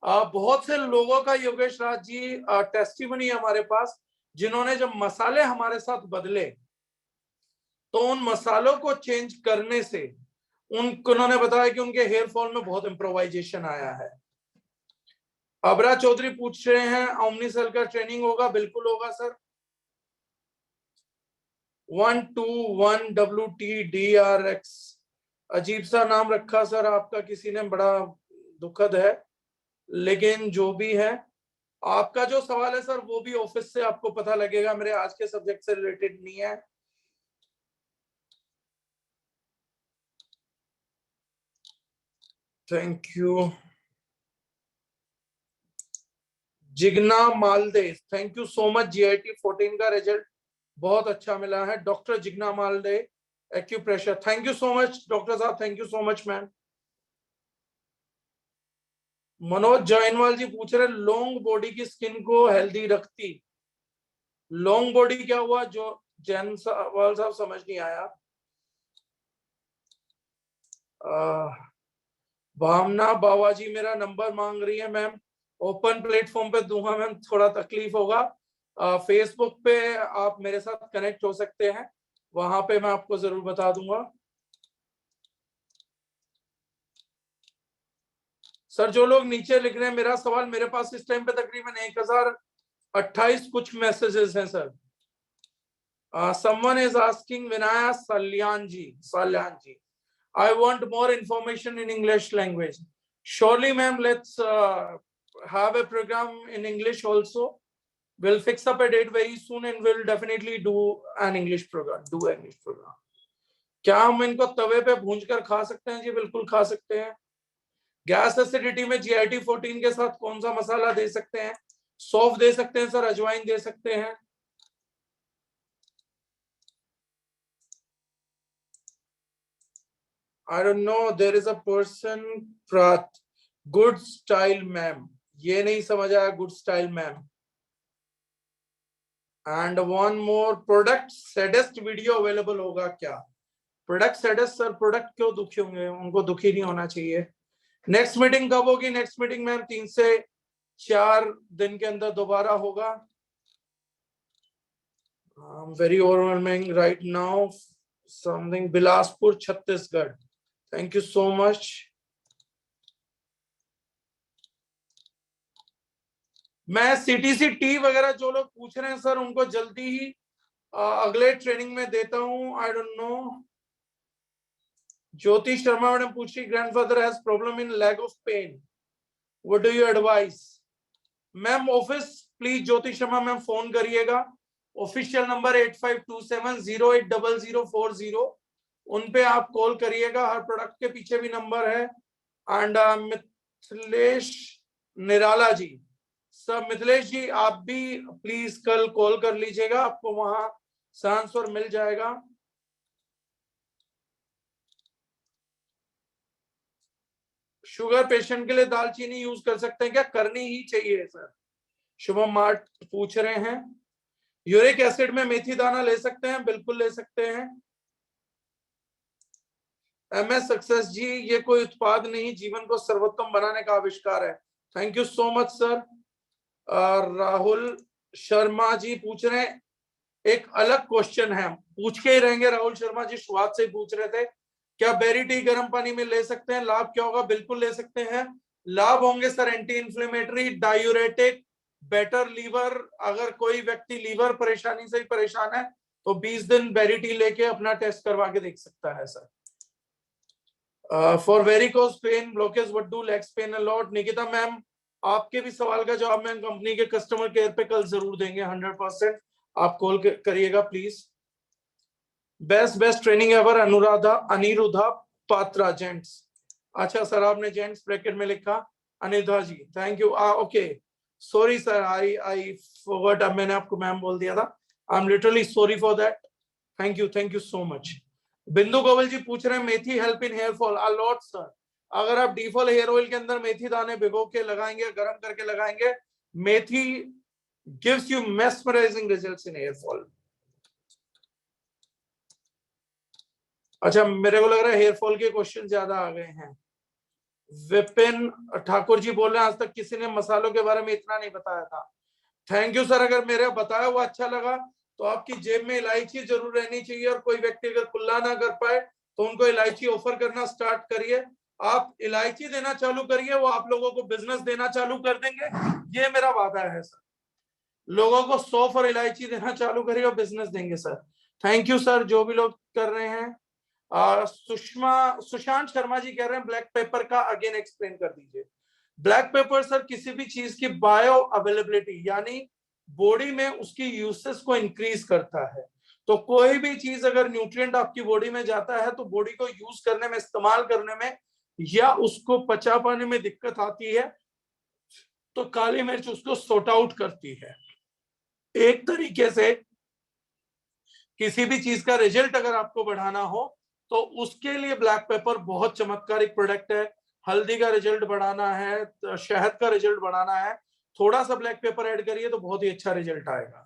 बहुत से लोगों का योगेश राज जी टेस्टिमनी है हमारे पास, जिन्होंने जब मसाले हमारे साथ बदले तो उन मसालों को चेंज करने से उन्होंने बताया कि उनके हेयर फॉल में बहुत इम्प्रोवाइजेशन आया है। अबरा चौधरी पूछ रहे हैं ओमनीसेल का ट्रेनिंग होगा, बिल्कुल होगा सर। 121WTDRX, अजीब सा नाम रखा सर आपका किसी ने, बड़ा दुखद है, लेकिन जो भी है आपका जो सवाल है सर वो भी ऑफिस से आपको पता लगेगा, मेरे आज के सब्जेक्ट से रिलेटेड नहीं है। Thank you. Jigna Malde, thank you so much. GIT 14 का रिजल्ट बहुत अच्छा मिला है doctor Jigna Malde, acupressure. Thank you so much doctor साहब, thank you so much ma'am. Manoj Jainwal ji पूछ रहे लॉन्ग बॉडी की स्किन को हेल्दी रखती। लॉन्ग बॉडी क्या हुआ, जो जैनवाल साहब समझ नहीं आया। भावना बाबा जी मेरा नंबर मांग रही है मैम, ओपन प्लेटफॉर्म पे दूंगा मैम, थोड़ा तकलीफ होगा। फेसबुक पे आप मेरे साथ कनेक्ट हो सकते हैं, वहां पे मैं आपको जरूर बता दूंगा। सर जो लोग नीचे लिख रहे हैं मेरा सवाल, मेरे पास इस टाइम पे तकरीबन 1028 कुछ मैसेजेस हैं sir. Someone is asking Vinaya Salyan ji, I want more information in English language. Surely, ma'am, let's have a program in English also. We'll fix up a date very soon and we'll definitely do an English program. क्या हम इनको तवे पे भूंज कर खा सकते हैं? जी बिल्कुल खा सकते हैं। गैस एसिडिटी में GIT 14 के साथ कौन सा मसाला दे सकते हैं? सौंफ दे सकते हैं सर, अजवाइन दे सकते हैं। I don't know, there is a person, Prat, good style ma'am, ये नहीं समझ आया, good style ma'am. And one more, product saddest video available होगा क्या? प्रोडक्ट सैडेस्ट सर, प्रोडक्ट क्यों दुखी होंगे, उनको दुखी नहीं होना चाहिए। नेक्स्ट मीटिंग कब होगी? नेक्स्ट मीटिंग मैम 3 से 4 दिन के अंदर दोबारा होगा। Very overwhelming right now, something Bilaspur Chhattisgarh, thank you so much. मैं CTC टी वगैरह जो लोग पूछ रहे हैं सर उनको जल्दी ही अगले ट्रेनिंग में देता हूं। I don't know, Jyoti Sharma madam पूछ रही grandfather has problem in leg of pain, what do you advise? Ma'am office please Jyoti Sharma ma'am phone करिएगा, ऑफिशियल नंबर 8527080040, उन पे आप कॉल करिएगा, हर प्रोडक्ट के पीछे भी नंबर है। एंड मिथिलेश निराला जी, सर मिथिलेश जी आप भी प्लीज कल कॉल कर लीजिएगा, आपको वहां आंसर मिल जाएगा। शुगर पेशेंट के लिए दालचीनी यूज कर सकते हैं क्या? करनी ही चाहिए सर। शुभम मार्ट पूछ रहे हैं यूरिक एसिड में मेथी दाना ले सकते हैं? बिल्कुल ले सकते हैं। MS सक्सेस जी, ये कोई उत्पाद नहीं, जीवन को सर्वोत्तम बनाने का आविष्कार है। Thank you so much sir. Rahul Sharma ji पूछ रहे हैं, एक अलग क्वेश्चन है, पूछ के ही रहेंगे। राहुल शर्मा जी शुरुआत से ही पूछ रहे थे, क्या बेरी टी गर्म पानी में ले सकते हैं? लाभ क्या होगा? बिल्कुल ले सकते हैं, लाभ होंगे sir, anti inflammatory, diuretic, better liver, अगर कोई व्यक्ति लीवर परेशानी से ही परेशान है तो 20 दिन बेरिटी लेके अपना टेस्ट करवा के देख सकता है sir. For varicose pain, blockage, what do, legs pain a lot. Nikita ma'am, आपके भी सवाल का जवाब मैम कंपनी के कस्टमर केयर पे कल जरूर देंगे 100%। आप कॉल करिएगा please. Best training ever, Aniruddha Patra gents. अच्छा सर, आपने जेंट्स ब्रैकेट में लिखा। Aniruddha ji thank you. Okay sorry sir, I forgot, अब मैंने आपको मैम बोल दिया था। I am literally sorry for that. Thank you so much. Bindu Goyal ji पूछ रहे हैं methi help in hair fall a lot sir. अगर आप डीफॉल हेयर ऑयल के अंदर मेथी दाने भिगो के लगाएंगे, गर्म करके लगाएंगे, methi gives you mesmerising results in hair fall. अच्छा, मेरे को लग रहा है हेयर फॉल के क्वेश्चन ज्यादा आ गए हैं। विपिन ठाकुर जी बोल रहे हैं आज तक किसी ने मसालों के बारे में इतना नहीं बताया था। थैंक यू सर, अगर मेरे बताया हुआ अच्छा लगा तो आपकी जेब में इलायची जरूर रहनी चाहिए, और कोई व्यक्ति अगर कुल्ला ना कर पाए तो उनको इलायची ऑफर करना स्टार्ट करिए। आप इलायची देना चालू करिए, वो आप लोगों को बिजनेस देना चालू कर देंगे, ये मेरा वादा है सर। लोगों को सौंफ और इलायची देना चालू करिए और बिजनेस देंगे सर। थैंक यू सर, जो भी लोग कर रहे हैं। सुशांत शर्मा जी कह रहे हैं ब्लैक पेपर का अगेन एक्सप्लेन कर दीजिए। ब्लैक पेपर सर किसी भी चीज की बायो अवेलेबिलिटी यानी बॉडी में उसकी यूसेस को इंक्रीज करता है। तो कोई भी चीज अगर न्यूट्रिएंट आपकी बॉडी में जाता है तो बॉडी को यूज करने में, इस्तेमाल करने में या उसको पचा पाने में दिक्कत आती है, तो काली मिर्च उसको सॉर्ट आउट करती है। एक तरीके से किसी भी चीज का रिजल्ट अगर आपको बढ़ाना हो तो उसके लिए ब्लैक पेपर बहुत चमत्कारिक प्रोडक्ट है। हल्दी का रिजल्ट बढ़ाना है, शहद का रिजल्ट बढ़ाना है, थोड़ा सा ब्लैक पेपर ऐड करिए तो बहुत ही अच्छा रिजल्ट आएगा।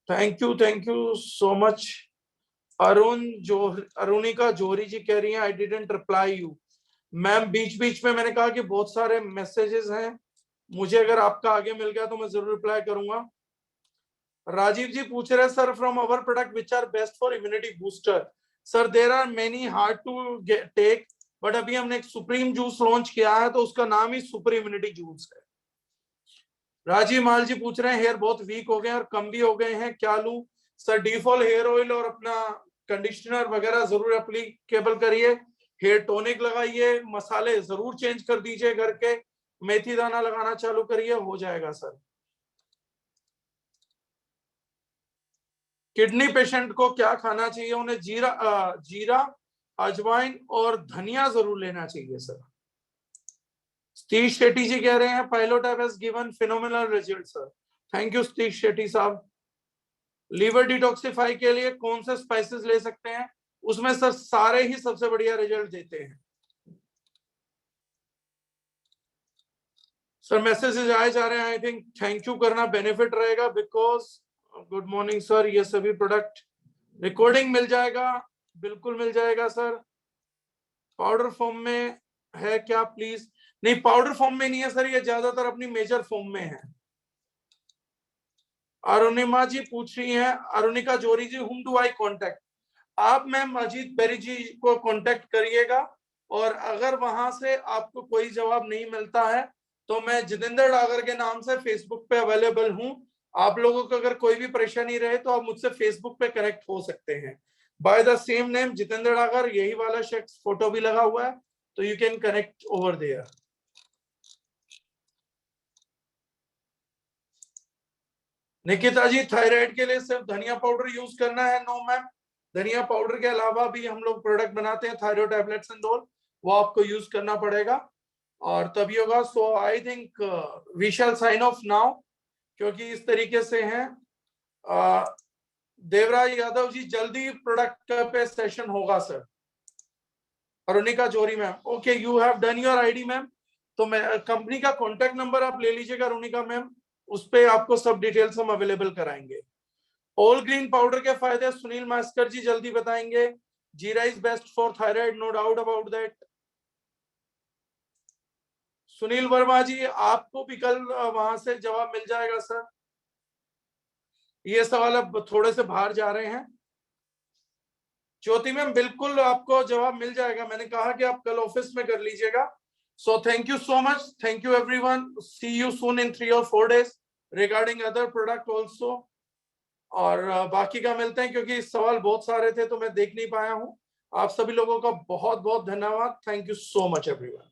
Thank you so much. Arunika Johri ji कह रही हैं I didn't reply you. Ma'am बीच बीच में मैंने कहा कि बहुत सारे मैसेजेस हैं, मुझे अगर आपका आगे मिल गया तो मैं जरूर रिप्लाई करूंगा। राजीव जी पूछ रहे हैं sir from our product which are best for immunity booster. Sir there are many hard to take, but अभी हमने एक सुप्रीम जूस लॉन्च किया है तो उसका नाम ही सुपर इम्यूनिटी जूस है। राजीव माल जी पूछ रहे हैं हेयर बहुत वीक हो गए और कम भी हो गए हैं, क्या लूं? सर डीफॉल हेयर ऑयल और अपना कंडीशनर वगैरह जरूर एप्लीकेबल करिए, हेयर टॉनिक लगाइए, मसाले जरूर चेंज कर दीजिए घर के, मेथी दाना लगाना चालू करिए, हो जाएगा सर। किडनी पेशेंट को क्या खाना चाहिए? उन्हें जीरा, अजवाइन और धनिया जरूर लेना चाहिए सर। सतीश शेट्टी जी कह रहे हैं Pylotab has given phenomenal result sir. Thank you Satish Shetty साहब। लीवर डिटॉक्सिफाई के लिए कौन से स्पाइसेस ले सकते हैं? उसमें सर सारे ही सबसे बढ़िया रिजल्ट देते हैं सर। मैसेजेस आए जा रहे हैं, आई थिंक थैंक यू करना बेनिफिट रहेगा बिकॉज गुड मॉर्निंग सर, ये सभी प्रोडक्ट रिकॉर्डिंग मिल जाएगा, बिल्कुल मिल जाएगा सर। पाउडर फॉर्म में है क्या प्लीज? नहीं, पाउडर फॉर्म में नहीं है सर, ये ज्यादातर अपनी मेजर फॉर्म में है। अरुणिमा जी पूछ रही हैं, अरुणिका जोरी जी हुम डू आई कॉन्टेक्ट? आप मैम अजीत बेरी जी को कांटेक्ट करिएगा, और अगर वहां से आपको कोई जवाब नहीं मिलता है तो मैं जितेंद्र डागर के नाम से फेसबुक पे अवेलेबल हूं। आप लोगों को अगर कोई भी परेशानी रहे तो आप मुझसे फेसबुक पे कनेक्ट हो सकते हैं by the same name Jitendra Dagar, यही वाला शख्स, फोटो भी लगा हुआ है, तो you can connect over there. Nikita ji thyroid के लिए सिर्फ धनिया पाउडर यूज करना है? नो मैम, धनिया पाउडर के अलावा भी हम लोग प्रोडक्ट बनाते हैं थायराइड टैबलेट्स एंड ऑल, वो आपको यूज करना पड़ेगा और तभी होगा। So I think we shall sign off now, क्योंकि इस तरीके से हैं। देवराज यादव जी जल्दी प्रोडक्ट पे सेशन होगा सर। अरुणिका जोरी ma'am, okay you have done your ID ma'am, तो मैं कंपनी का कॉन्टेक्ट नंबर आप ले लीजिएगा अरुणिका मैम, उस पे आपको सब डिटेल्स हम अवेलेबल कराएंगे। ऑल ग्रीन पाउडर के फायदे सुनील मास्कर जी जल्दी बताएंगे। Jeera is best for thyroid, no doubt about that. Sunil Verma ji आपको भी कल वहां से जवाब मिल जाएगा सर। ये सवाल अब थोड़े से बाहर जा रहे हैं। ज्योति मैम बिल्कुल आपको जवाब मिल जाएगा, मैंने कहा कि आप कल ऑफिस में कर लीजिएगा। So thank you so much, thank you everyone, see you soon in 3 or 4 days। Regarding other product also. और बाकी का मिलते हैं, क्योंकि सवाल बहुत सारे थे तो मैं देख नहीं पाया हूं। आप सभी लोगों का बहुत बहुत धन्यवाद। Thank you so much everyone.